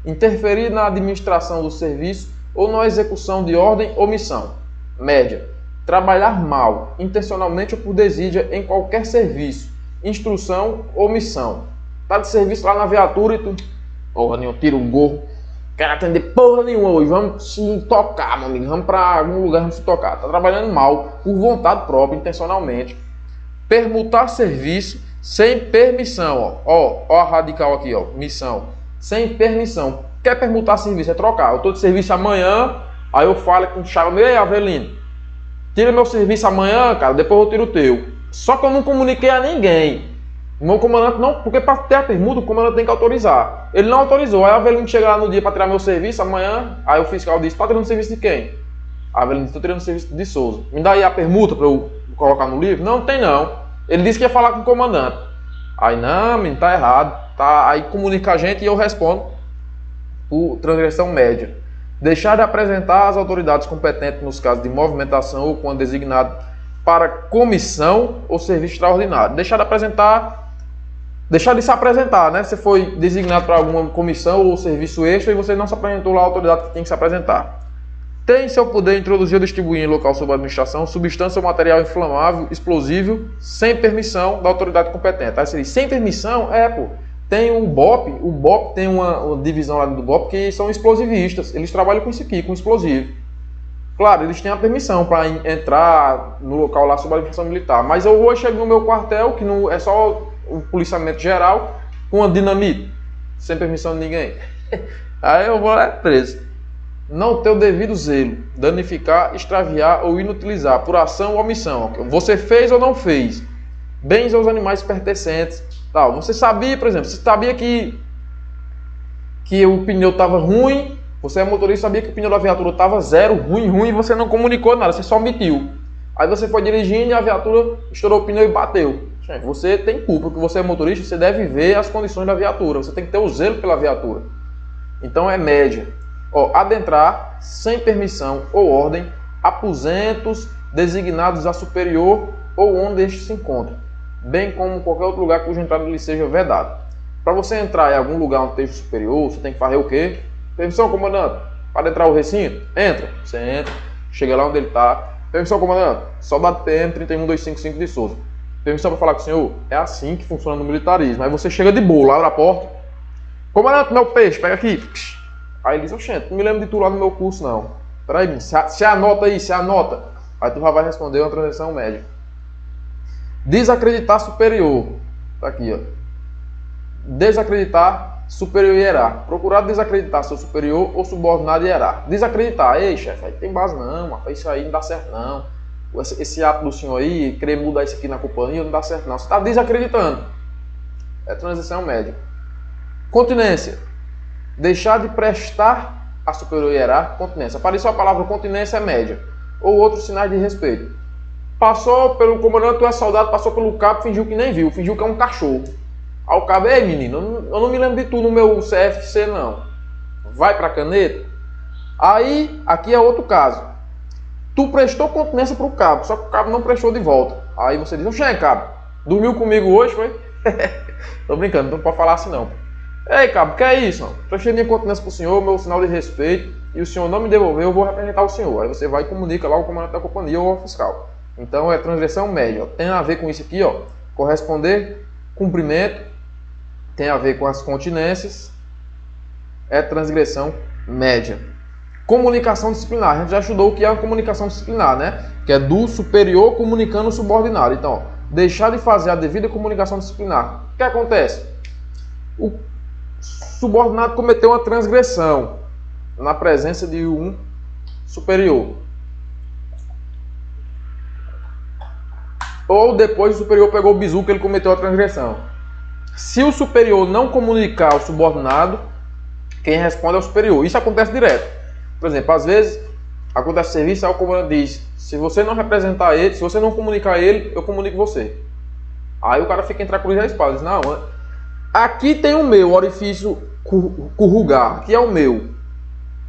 [SPEAKER 1] Interferir na administração do serviço ou na execução de ordem ou missão. Média. Trabalhar mal, intencionalmente ou por desídia, em qualquer serviço, instrução ou missão. Tá de serviço lá na viatura e tu... Porra, nenhum, tira um gorro. Quero atender porra nenhuma hoje, vamos se tocar, meu amigo, vamos para algum lugar, vamos se tocar. Tá trabalhando mal, por vontade própria, intencionalmente. Permutar serviço sem permissão, ó a radical aqui, ó, missão. Sem permissão. Quer permutar serviço, é trocar. Eu tô de serviço amanhã, aí eu falo com o chave, ei, Avelino, tira meu serviço amanhã, cara, depois eu tiro o teu. Só que eu não comuniquei a ninguém. O meu comandante não, porque para ter a permuta, o comandante tem que autorizar. Ele não autorizou. Aí a Avelino chega lá no dia para tirar meu serviço, amanhã, aí o fiscal disse, tá tirando serviço de quem? A Avelino disse, tô tirando serviço de Souza. Me dá aí a permuta para eu colocar no livro? Não, tem não. Ele disse que ia falar com o comandante. Aí, não, menino, tá errado. Tá, aí comunica a gente e eu respondo por transgressão média. Deixar de apresentar às autoridades competentes nos casos de movimentação ou quando designado para comissão ou serviço extraordinário. Deixar de se apresentar, né? Você foi designado para alguma comissão ou serviço extra e você não se apresentou lá à autoridade que tem que se apresentar. Tem em seu poder introduzir ou distribuir em local sob administração substância ou material inflamável, explosivo, sem permissão da autoridade competente. Aí você diz, sem permissão? Tem o BOP tem uma divisão lá do BOP que são explosivistas. Eles trabalham com isso aqui, com explosivo. Claro, eles têm a permissão para entrar no local lá sob administração militar. Mas eu hoje chego no meu quartel, que não é só o policiamento geral, com uma dinamite, sem permissão de ninguém. Aí eu vou lá preso. Não ter o devido zelo, danificar, extraviar ou inutilizar, por ação ou omissão. Você fez ou não fez. Bens aos animais pertencentes. Tal. Você sabia, por exemplo, você sabia que o pneu estava ruim, você é motorista, sabia que o pneu da viatura estava zero, ruim, e você não comunicou nada, você só omitiu. Aí você foi dirigindo e a viatura estourou o pneu e bateu. Você tem culpa, porque você é motorista, você deve ver as condições da viatura, você tem que ter o zelo pela viatura. Então é média. Ó, adentrar, sem permissão ou ordem, aposentos designados a superior ou onde este se encontra, bem como qualquer outro lugar cuja entrada lhe seja vedada. Para você entrar em algum lugar onde esteja superior, você tem que fazer o quê? Permissão, comandante. Para entrar o recinto? Entra. Você entra, chega lá onde ele está. Permissão, comandante. Soldado PM 31255 de Souza. Permissão para falar com o senhor? É assim que funciona no militarismo. Aí você chega de boa, abre a porta. Comandante, meu peixe, pega aqui. Aí ele diz, oxente, não me lembro de tu lá no meu curso, não. Peraí, se anota aí, se anota. Aí tu já vai responder uma transição média. Desacreditar superior. Tá aqui, ó. Desacreditar superior e hierárquico. Procurar desacreditar seu superior ou subordinado e hierárquico. Desacreditar. Ei, chefe, aí tem base não, mas isso aí não dá certo não. Esse ato do senhor aí, querer mudar isso aqui na companhia, não dá certo não. Você está desacreditando. É transição média. Continência. Deixar de prestar a superior hierárquico. Continência. Apareceu a palavra continência é média. Ou outros sinais de respeito. Passou pelo comandante, tu é soldado, passou pelo cabo, fingiu que nem viu, fingiu que é um cachorro. Aí o cabo, ei menino, eu não me lembro de tu no meu CFC não. Vai pra caneta. Aí, aqui é outro caso. Tu prestou continência pro cabo, só que o cabo não prestou de volta. Aí você diz, oxê, cabo, dormiu comigo hoje, foi? Tô brincando, não pode falar assim não. Ei, cabo, que é isso? Não? Prestei minha continência pro senhor, meu sinal de respeito, e o senhor não me devolveu, eu vou representar o senhor. Aí você vai e comunica lá o comandante da companhia ou ao fiscal. Então é transgressão média. Tem a ver com isso aqui, ó. Corresponder, cumprimento, tem a ver com as continências, é transgressão média. Comunicação disciplinar. A gente já estudou o que é a comunicação disciplinar, né? Que é do superior comunicando o subordinado. Então, ó, deixar de fazer a devida comunicação disciplinar. O que acontece? O subordinado cometeu uma transgressão na presença de um superior. Ou depois o superior pegou o bizu que ele cometeu a transgressão. Se o superior não comunicar ao subordinado, quem responde é o superior. Isso acontece direto. Por exemplo, às vezes acontece serviço, aí o comandante diz, se você não representar ele, se você não comunicar ele, eu comunico você. Aí o cara fica entre a cruz e a espada. Diz, não, aqui tem o meu orifício corrugar, aqui é o meu.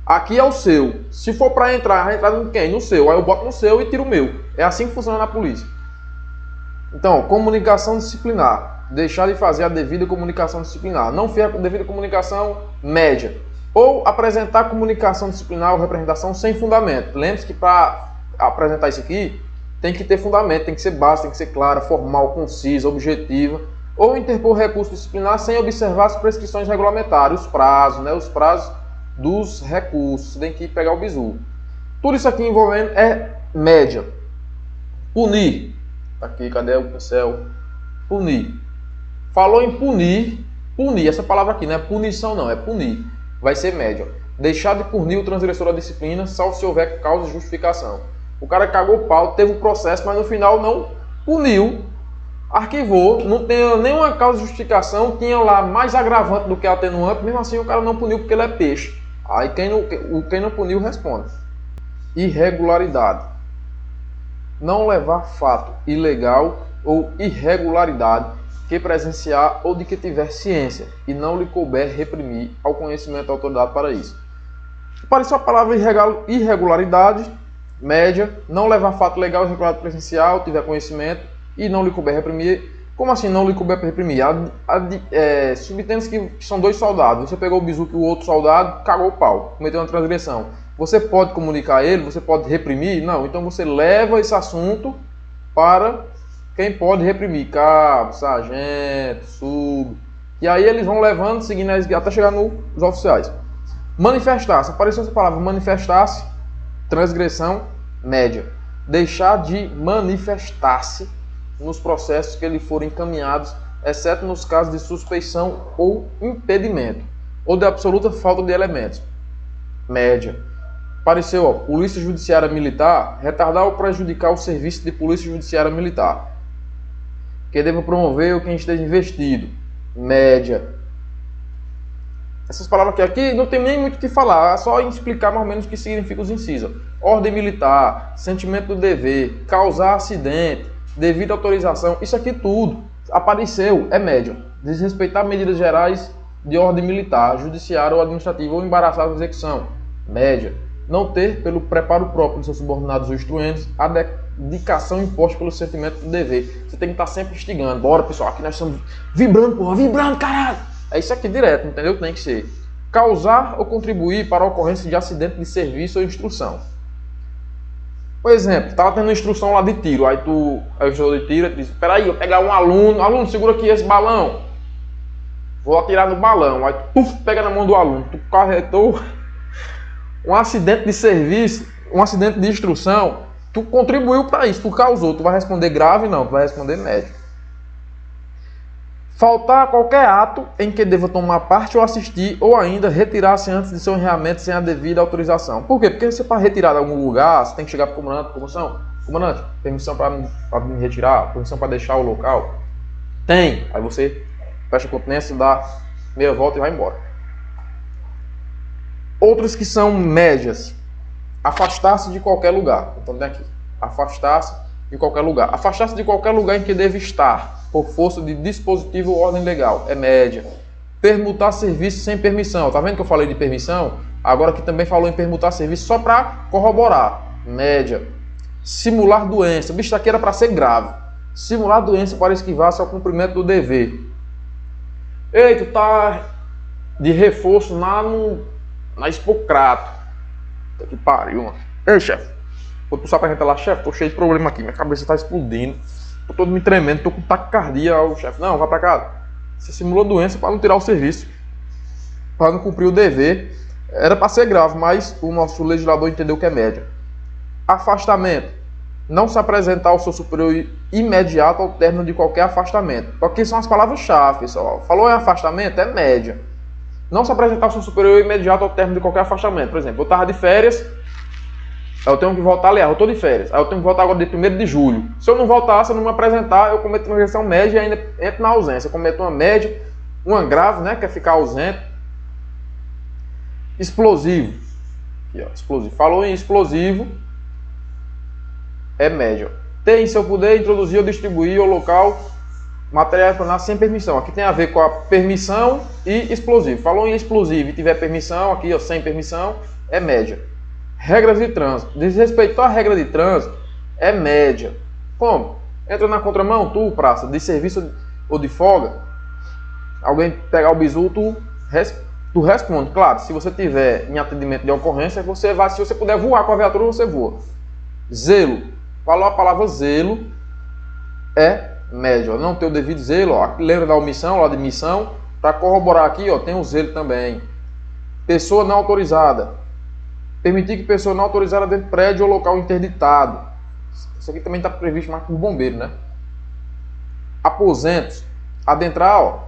[SPEAKER 1] Aqui é o seu. Se for para entrar, vai entrar em quem? No seu. Aí eu boto no seu e tiro o meu. É assim que funciona na polícia. Então, comunicação disciplinar. Deixar de fazer a devida comunicação disciplinar. Não fez a devida comunicação média. Ou apresentar comunicação disciplinar ou representação sem fundamento. Lembre-se que para apresentar isso aqui, tem que ter fundamento, tem que ser básico, tem que ser clara, formal, concisa, objetiva. Ou interpor recurso disciplinar sem observar as prescrições regulamentares, os prazos, né? Os prazos dos recursos. Você tem que pegar o bizu. Tudo isso aqui envolvendo é média. Punir. Aqui, cadê o pincel? Punir. Falou em punir. Punir, essa palavra aqui não é punição não, é punir. Vai ser média. Deixar de punir o transgressor da disciplina, salvo se houver causa de justificação. O cara cagou o pau, teve um processo, mas no final não puniu, arquivou, não tem nenhuma causa de justificação, tinha lá mais agravante do que atenuante, mesmo assim o cara não puniu porque ele é peixe. Aí quem não puniu responde. Irregularidade. Não levar fato ilegal ou irregularidade que presenciar ou de que tiver ciência e não lhe couber reprimir ao conhecimento da autoridade para isso. Apareceu a palavra irregularidade, média, não levar fato legal ou irregularidade presencial, tiver conhecimento e não lhe couber reprimir. Como assim não lhe couber reprimir? Subtendo que são dois soldados, você pegou o bizu que o outro soldado cagou o pau, cometeu uma transgressão. Você pode comunicar a ele, você pode reprimir? Não, então você leva esse assunto para quem pode reprimir, cabo, sargento, sub. E aí eles vão levando, seguindo até chegar nos oficiais. Manifestar-se, apareceu essa palavra, manifestar-se, transgressão média. Deixar de manifestar-se nos processos que lhe forem encaminhados, exceto nos casos de suspeição ou impedimento, ou de absoluta falta de elementos. Média. Apareceu, ó, Polícia Judiciária Militar, retardar ou prejudicar o serviço de Polícia Judiciária Militar. Que deva promover o quem esteja investido. Média. Essas palavras aqui não tem nem muito o que falar, é só explicar mais ou menos o que significa os incisos. Ordem militar, sentimento do dever, causar acidente, devida autorização, isso aqui tudo apareceu, é média. Desrespeitar medidas gerais de ordem militar, judiciária ou administrativa ou embaraçar a execução. Média. Não ter, pelo preparo próprio dos seus subordinados ou instruentes, a dedicação imposta pelo sentimento do dever. Você tem que estar sempre instigando. Bora, pessoal, aqui nós estamos vibrando, porra, vibrando, caralho! É isso aqui direto, entendeu? Tem que ser. Causar ou contribuir para a ocorrência de acidente de serviço ou instrução. Por exemplo, tava tendo instrução lá de tiro, aí o instrutor de tiro diz, peraí, eu pegar um aluno, segura aqui esse balão. Vou atirar no balão, aí tu pega na mão do aluno, tu carretou um acidente de serviço, um acidente de instrução, tu contribuiu para isso, tu causou, tu vai responder grave? Não, tu vai responder médio. Faltar a qualquer ato em que deva tomar parte ou assistir, ou ainda retirar-se antes de seu encerramento sem a devida autorização. Por quê? Porque você para retirar de algum lugar, você tem que chegar para o comandante, permissão para me retirar, permissão para deixar o local. Tem. Aí você fecha a continência, dá meia volta e vai embora. Outros que são médias. Afastar-se de qualquer lugar. Então tem aqui. Afastar-se de qualquer lugar. Afastar-se de qualquer lugar em que deve estar, por força de dispositivo ou ordem legal. É média. Permutar serviço sem permissão. Tá vendo que eu falei de permissão? Agora aqui também falou em permutar serviço só para corroborar. Média. Simular doença. Bicho, isso aqui era para ser grave. Simular doença para esquivar-se ao cumprimento do dever. Ei, tu tá de reforço lá na Expocrato. Puta que pariu, mano. Ei, chefe. Vou puxar pra gente lá, chefe, tô cheio de problema aqui. Minha cabeça tá explodindo. Tô todo me tremendo, tô com taquicardia. O chefe, não, vai pra casa. Você simulou doença para não tirar o serviço. Para não cumprir o dever. Era para ser grave, mas o nosso legislador entendeu que é média. Afastamento. Não se apresentar ao seu superior imediato ao término de qualquer afastamento. Aqui são as palavras-chave, pessoal. Falou em afastamento? É média. Não se apresentar ao seu superior imediato ao término de qualquer afastamento. Por exemplo, eu estava de férias, eu tenho que voltar, aliás, eu estou de férias. Aí eu tenho que voltar agora dia 1º de julho. Se eu não voltar, se eu não me apresentar, eu cometo uma rejeição média e ainda entro na ausência. Eu cometo uma média, uma grave, né, que é ficar ausente. Explosivo. Aqui, ó, explosivo. Falou em explosivo, é médio. Ter em seu poder introduzir ou distribuir ao local materiais planares sem permissão. Aqui tem a ver com a permissão e explosivo. Falou em explosivo e tiver permissão, aqui ó, sem permissão, é média. Regras de trânsito. Desrespeitar a regra de trânsito, é média. Como? Entra na contramão, tu, praça, de serviço ou de folga, alguém pegar o bizu, tu responde. Claro, se você tiver em atendimento de ocorrência, você vai, se você puder voar com a viatura, você voa. Zelo. Falou a palavra zelo, é médio. Não ter o devido zelo, ó. Lembra da omissão, lá de missão? Para corroborar aqui, ó, tem o zelo também. Pessoa não autorizada. Permitir que pessoa não autorizada dentro de prédio ou local interditado. Isso aqui também está previsto mais por bombeiro, né? Aposentos. Adentrar, ó,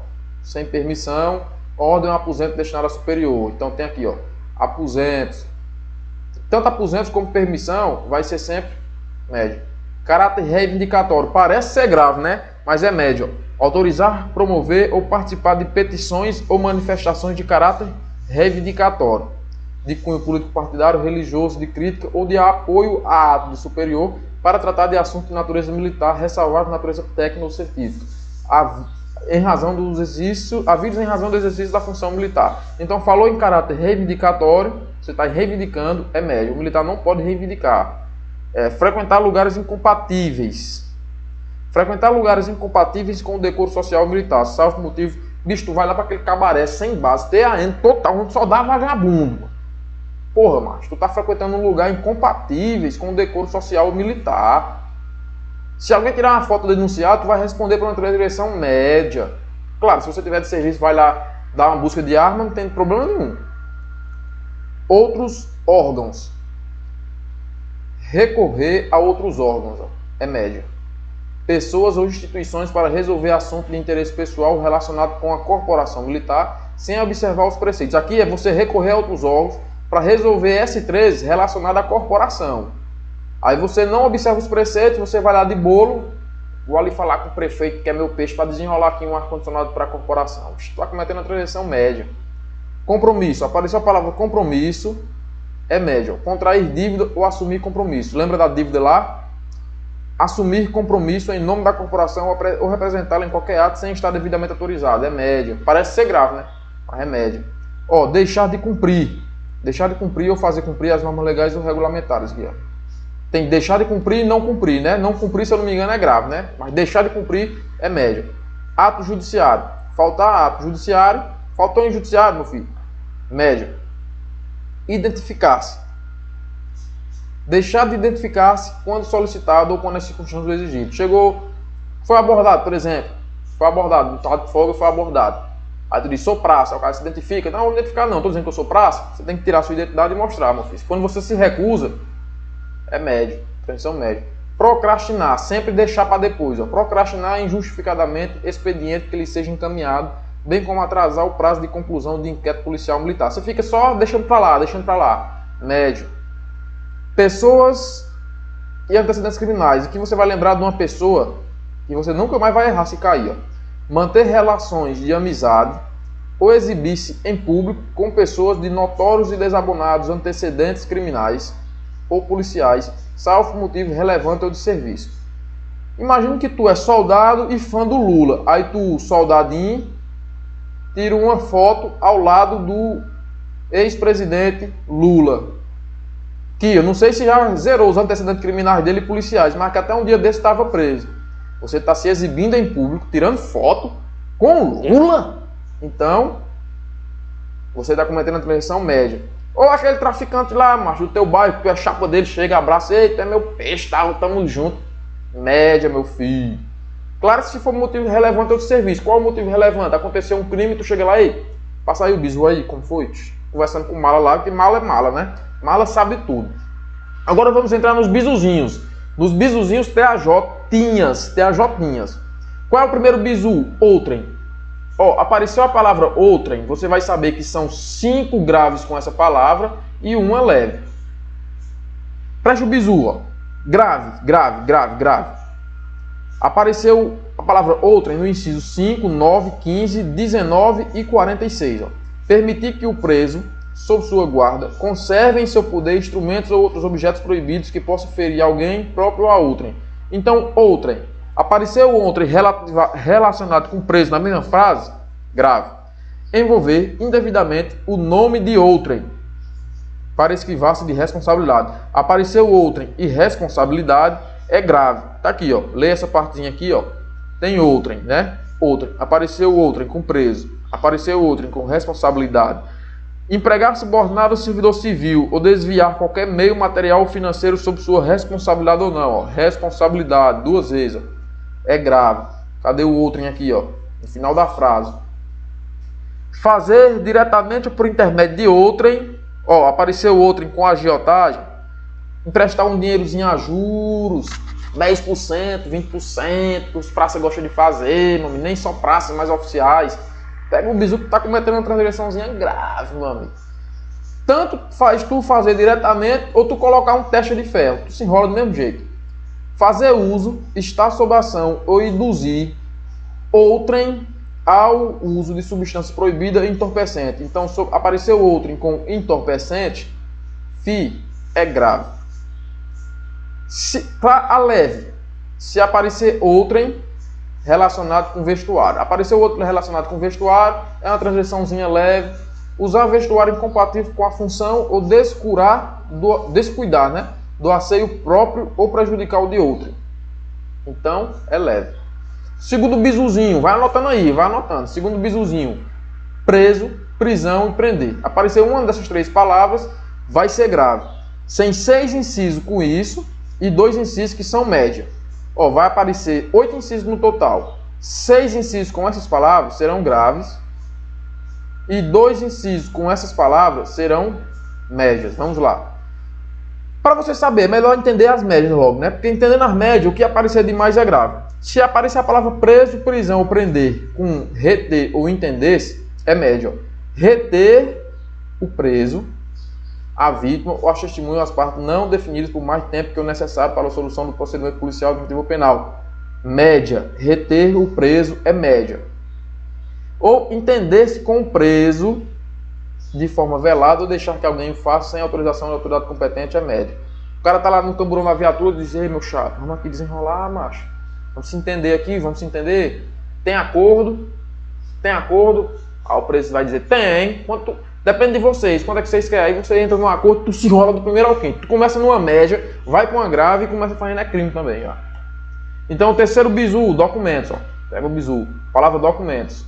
[SPEAKER 1] sem permissão, ordem um aposento destinado a superior. Então tem aqui, ó, aposentos. Tanto aposentos como permissão vai ser sempre médio. Caráter reivindicatório. Parece ser grave, né? Mas é médio. Autorizar, promover ou participar de petições ou manifestações de caráter reivindicatório, de cunho político partidário, religioso, de crítica ou de apoio a ato de superior para tratar de assunto de natureza militar, ressalvar de natureza técnica ou científica, em razão do exercício, havidos em razão do exercício da função militar. Então falou em caráter reivindicatório, você está reivindicando, é médio. O militar não pode reivindicar. Frequentar lugares incompatíveis. Frequentar lugares incompatíveis com o decoro social militar, salvo motivo, bicho, tu vai lá para aquele cabaré sem base, TAN total, onde só dá vagabundo. Porra, macho, tu tá frequentando um lugar incompatíveis com o decoro social militar. Se alguém tirar uma foto denunciada, tu vai responder por uma direção média. Claro, se você tiver de serviço, vai lá dar uma busca de arma, não tem problema nenhum. Outros órgãos. Recorrer a outros órgãos, ó, é média. Pessoas ou instituições para resolver assunto de interesse pessoal relacionado com a corporação militar, sem observar os preceitos. Aqui é você recorrer a outros órgãos para resolver S13 relacionado à corporação. Aí você não observa os preceitos, você vai lá de bolo, vou ali falar com o prefeito que é meu peixe para desenrolar aqui um ar-condicionado para a corporação. Está cometendo a transação média. Compromisso. Apareceu a palavra compromisso, é médio. Contrair dívida ou assumir compromisso. Lembra da dívida lá? Assumir compromisso em nome da corporação ou representá-la em qualquer ato sem estar devidamente autorizado. É médio. Parece ser grave, né? Mas é médio. Ó, deixar de cumprir. Deixar de cumprir ou fazer cumprir as normas legais ou regulamentares. Aqui, ó. Tem deixar de cumprir e não cumprir, né? Não cumprir, se eu não me engano, é grave, né? Mas deixar de cumprir é médio. Ato judiciário. Faltar ato judiciário. Faltou em judiciário, meu filho. Média. Identificar-se. Deixar de identificar-se quando solicitado ou quando as circunstâncias o exigirem. Chegou, foi abordado, por exemplo. Foi abordado, no estado de folga foi abordado. Aí tu diz, sou praça. O cara se identifica. Não, vou identificar não. Estou dizendo que eu sou praça. Você tem que tirar a sua identidade e mostrar, meu filho. Quando você se recusa, é médio. Transição média. Procrastinar. Sempre deixar para depois. Ó. Procrastinar injustificadamente expediente que lhe seja encaminhado, bem como atrasar o prazo de conclusão de inquérito policial militar. Você fica só deixando para lá, deixando para lá. Médio. Pessoas e antecedentes criminais. Aqui você vai lembrar de uma pessoa que você nunca mais vai errar se cair. Ó. Manter relações de amizade ou exibir-se em público com pessoas de notórios e desabonados antecedentes criminais ou policiais, salvo motivo relevante ou de serviço. Imagina que tu é soldado e fã do Lula. Aí tu, soldadinho, tira uma foto ao lado do ex-presidente Lula. Que eu não sei se já zerou os antecedentes criminais dele e policiais, mas que até um dia desse estava preso. Você está se exibindo em público, tirando foto com Lula. Então, você está cometendo a transição média. Ou aquele traficante lá, macho, do teu bairro, que tu é chapa dele, chega, abraça, eita, é meu peixe, tá, tamo junto. Média, meu filho. Claro que se for motivo relevante ou de serviço. Qual é o motivo relevante? Aconteceu um crime, tu chega lá, ei, passa aí o bisu aí, como foi? Conversando com mala lá, porque mala é mala, né? Mala sabe tudo. Agora vamos entrar nos bisuzinhos. Nos bisuzinhos TAJinhas. Qual é o primeiro bisu? Outrem. Ó, apareceu a palavra outrem, você vai saber que são 5 graves com essa palavra e uma leve. Preste o bisu, ó. Grave. Apareceu a palavra outrem no inciso 5, 9, 15, 19 e 46. Ó. Permitir que o preso, sob sua guarda, conserve em seu poder instrumentos ou outros objetos proibidos que possam ferir alguém próprio a outrem. Então, outrem. Apareceu outrem relacionado com preso na mesma frase? Grave. Envolver indevidamente o nome de outrem para esquivar-se de responsabilidade. Apareceu outrem e responsabilidade é grave. Tá aqui, ó. Lê essa partezinha aqui, ó. Tem outrem, né? Outrem. Apareceu outrem com preso. Apareceu outrem com responsabilidade. Empregar subordinado ao servidor civil ou desviar qualquer meio material ou financeiro sob sua responsabilidade ou não. Ó. Responsabilidade, 2 vezes. Ó. É grave. Cadê o outrem aqui, ó? No final da frase. Fazer diretamente ou por intermédio de outrem. Ó, apareceu outrem com agiotagem. Emprestar um dinheirozinho a juros. 10%, 20%. Que os praças gostam de fazer, mano. Nem só praças, mas oficiais. Pega um bisu que tá cometendo uma transgressãozinha grave, meu amigo. Tanto faz tu fazer diretamente ou tu colocar um teste de ferro. Tu se enrola do mesmo jeito. Fazer uso, estar sob ação ou induzir outrem ao uso de substância proibida e entorpecente. Então, apareceu outrem com entorpecente, é grave. A leve, se aparecer outrem relacionado com vestuário. Apareceu outro relacionado com vestuário, é uma transgressãozinha leve. Usar vestuário incompatível com a função ou descuidar, né, do asseio próprio ou prejudicar o de outro. Então, é leve. Segundo bisuzinho, vai anotando aí, vai anotando. Segundo bisuzinho, preso, prisão e prender. Apareceu uma dessas 3 palavras, vai ser grave. Sem 6 incisos com isso e 2 incisos que são média. Ó, vai aparecer 8 incisos no total. 6 incisos com essas palavras serão graves. E 2 incisos com essas palavras serão médias. Vamos lá. Para você saber, é melhor entender as médias logo, né? Porque entendendo as médias, o que aparecer demais é grave. Se aparecer a palavra preso, prisão ou prender com reter ou entender-se, é média. Ó. Reter o preso, a vítima ou as testemunhas ou as partes não definidas por mais tempo que o necessário para a solução do procedimento policial administrativo ou penal. Média. Reter o preso é média. Ou entender-se com o preso de forma velada ou deixar que alguém o faça sem autorização da autoridade competente é média. O cara tá lá no camburão na viatura e diz, ei, meu chato, vamos aqui desenrolar, macho. Vamos se entender aqui, vamos se entender. Tem acordo? Tem acordo? Aí o preso vai dizer, tem. Depende de vocês, quanto é que vocês querem? Aí você entra num acordo, tu se enrola do primeiro ao quinto. Tu começa numa média, vai para uma grave e começa fazendo crime também. Ó. Então o terceiro bizu, documentos. Ó. Pega o bizu, palavra documentos.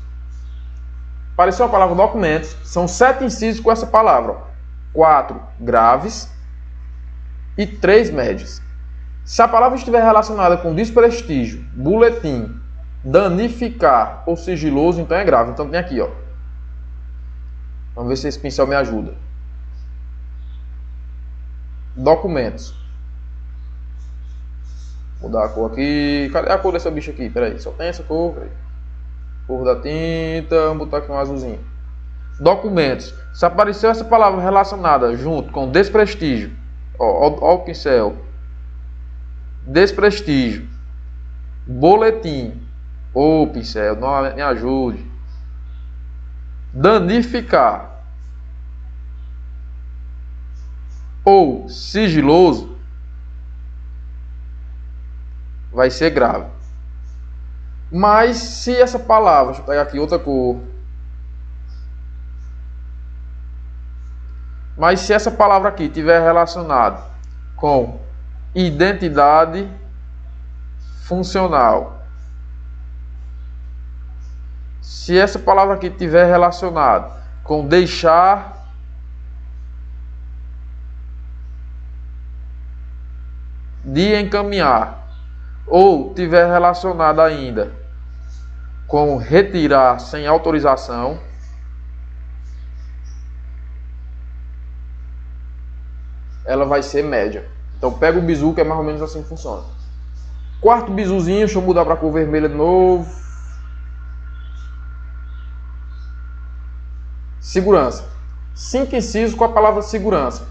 [SPEAKER 1] Apareceu a palavra documentos. São 7 incisos com essa palavra. Ó. 4 graves e 3 médios. Se a palavra estiver relacionada com desprestígio, boletim, danificar ou sigiloso, então é grave. Então tem aqui, ó. Vamos ver se esse pincel me ajuda. Documentos. Vou mudar a cor aqui. Cadê a cor dessa bicha aqui? Peraí, só tem essa cor. Peraí. Cor da tinta. Vamos botar aqui um azulzinho. Documentos. Se apareceu essa palavra relacionada junto com desprestígio, ó o pincel. Desprestígio. Boletim. Ô pincel, não me ajude. Danificar. Ou sigiloso. Vai ser grave. Mas se essa palavra, deixa eu pegar aqui outra cor. Mas se essa palavra aqui tiver relacionada com identidade funcional, se essa palavra aqui tiver relacionada com deixar de encaminhar, ou tiver relacionada ainda com retirar sem autorização, ela vai ser média. Então pega o bizu, que é mais ou menos assim que funciona. Quarto bizuzinho, deixa eu mudar para a cor vermelha de novo. Segurança. 5 incisos com a palavra segurança.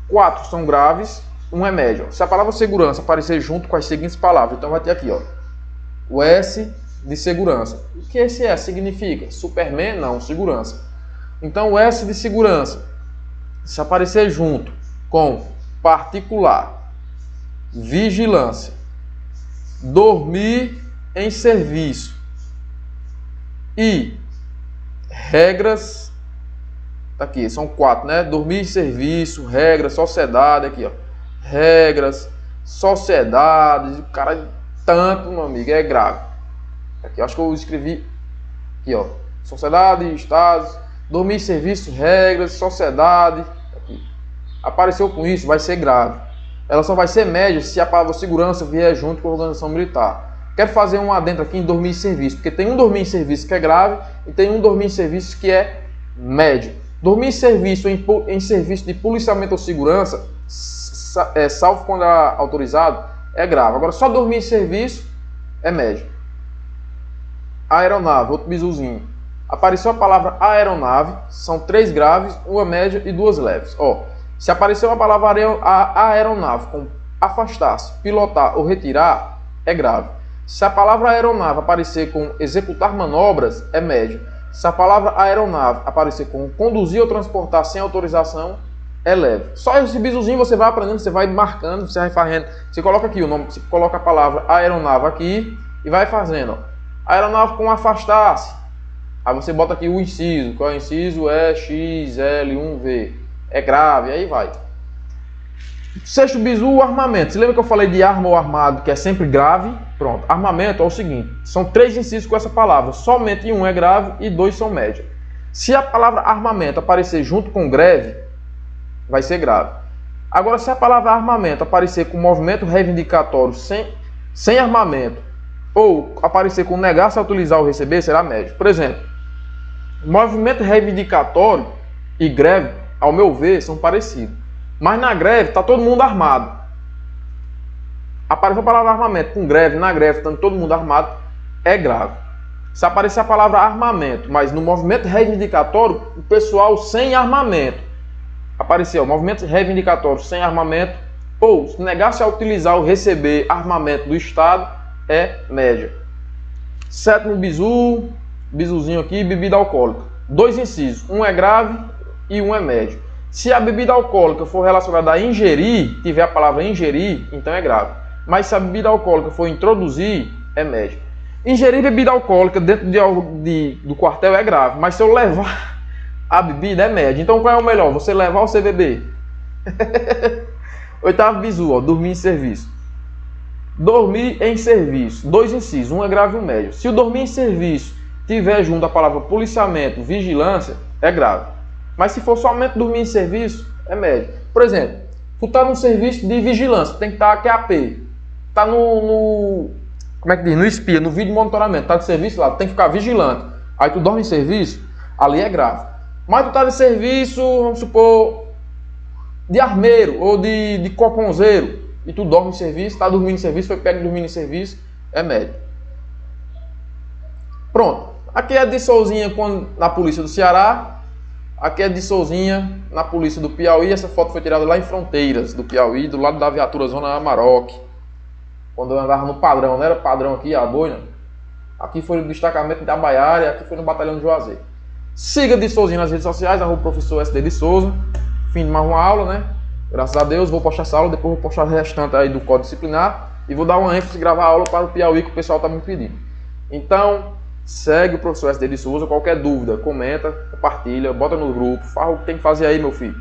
[SPEAKER 1] 4 são graves, 1 é médio. Se a palavra segurança aparecer junto com as seguintes palavras, então vai ter aqui, ó, o S de segurança. O que esse S significa? Superman? Não, segurança. Então o S de segurança, se aparecer junto com particular, vigilância, dormir em serviço e regras, tá aqui, são 4, né? Dormir em serviço, regras, sociedade, aqui, ó. Regras, sociedade, o cara tanto, meu amigo, é grave. Aqui, eu acho que eu escrevi aqui, ó. Sociedade, estados, dormir em serviço, regras, sociedade. Aqui. Apareceu com isso, vai ser grave. Ela só vai ser média se a palavra segurança vier junto com a organização militar. Quero fazer um adendo aqui em dormir em serviço, porque tem um dormir em serviço que é grave e tem um dormir em serviço que é médio. Dormir em serviço em serviço de policiamento ou segurança, salvo quando é autorizado, é grave. Agora, só dormir em serviço é médio. Aeronave, outro bizuzinho. Apareceu a palavra aeronave, são 3 graves, 1 média e 2 leves. Ó, se apareceu a palavra aeronave com afastar-se, pilotar ou retirar, é grave. Se a palavra aeronave aparecer com executar manobras, é médio. Se a palavra aeronave aparecer com conduzir ou transportar sem autorização, é leve. Só esse bizuzinho você vai aprendendo, você vai marcando, você vai fazendo. Você coloca aqui o nome, você coloca a palavra aeronave aqui e vai fazendo. Ó. Aeronave com afastar-se. Aí você bota aqui o inciso. Qual é o inciso? É XL1V. É grave, aí vai. Sexto bizu, o armamento. Você lembra que eu falei de arma ou armado, que é sempre grave? Pronto. Armamento é o seguinte. São 3 incisos com essa palavra. Somente 1 é grave e 2 são média. Se a palavra armamento aparecer junto com greve, vai ser grave. Agora, se a palavra armamento aparecer com movimento reivindicatório sem armamento, ou aparecer com negar-se a utilizar ou receber, será médio. Por exemplo, movimento reivindicatório e greve, ao meu ver, são parecidos. Mas na greve está todo mundo armado. Apareceu a palavra armamento com greve, na greve estando todo mundo armado, é grave. Se aparecer a palavra armamento, mas no movimento reivindicatório, o pessoal sem armamento. Apareceu movimento reivindicatório sem armamento, ou se negar-se a utilizar ou receber armamento do Estado, é média. Sétimo bizu, bizuzinho aqui, bebida alcoólica. 2 incisos, 1 é grave e 1 é médio. Se a bebida alcoólica for relacionada a ingerir, tiver a palavra ingerir, então é grave. Mas se a bebida alcoólica for introduzir, é médio. Ingerir bebida alcoólica dentro do quartel é grave, mas se eu levar a bebida é médio. Então qual é o melhor? Você levar ou você beber? Oitavo bizu, ó, dormir em serviço. Dormir em serviço. 2 incisos, 1 é grave e 1 médio. Se o dormir em serviço tiver junto a palavra policiamento, vigilância, é grave. Mas se for somente dormir em serviço, é médio. Por exemplo, tu tá num serviço de vigilância, tem que estar QAP. Tá como é que diz? No espia, no vídeo de monitoramento, tá de serviço lá, tu tem que ficar vigilante. Aí tu dorme em serviço, ali é grave. Mas tu tá de serviço, vamos supor, de armeiro ou de coponzeiro, e tu dorme em serviço, tá dormindo em serviço, foi pego dormindo em serviço, é médio. Pronto. Aqui é de Souzinha na polícia do Ceará. Aqui é de Souzinha na polícia do Piauí. Essa foto foi tirada lá em Fronteiras do Piauí, do lado da viatura Zona Amarok. Quando eu andava no padrão, não era padrão aqui, a boina. Aqui foi no destacamento da Baiária, aqui foi no batalhão de Juazeiro. Siga de Souzinha nas redes sociais, @professor SD de Souza. Fim de mais uma aula, né? Graças a Deus, vou postar essa aula, depois vou postar o restante aí do código disciplinar. E vou dar uma ênfase e gravar a aula para o Piauí que o pessoal está me pedindo. Então, segue o professor SD de Souza. Qualquer dúvida, comenta, compartilha, bota no grupo, faz o que tem que fazer aí, meu filho.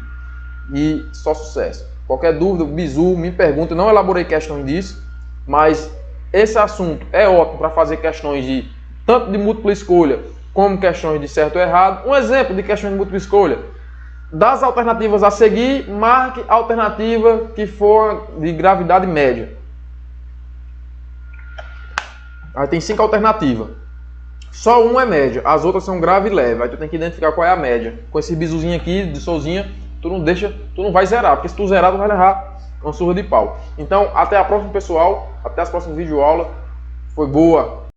[SPEAKER 1] E só sucesso. Qualquer dúvida, bizu, me pergunta. Eu não elaborei questões disso, mas esse assunto é ótimo para fazer questões de tanto de múltipla escolha como questões de certo ou errado. Um exemplo de questões de múltipla escolha. Das alternativas a seguir, marque a alternativa que for de gravidade média. Aí tem 5 alternativas. Só uma é média, as outras são grave e leve. Aí tu tem que identificar qual é a média. Com esse bizuzinho aqui de Souzinha, tu não vai zerar, porque se tu zerar, tu vai levar uma surra de pau. Então, até a próxima, pessoal. Até as próximas videoaulas. Foi boa.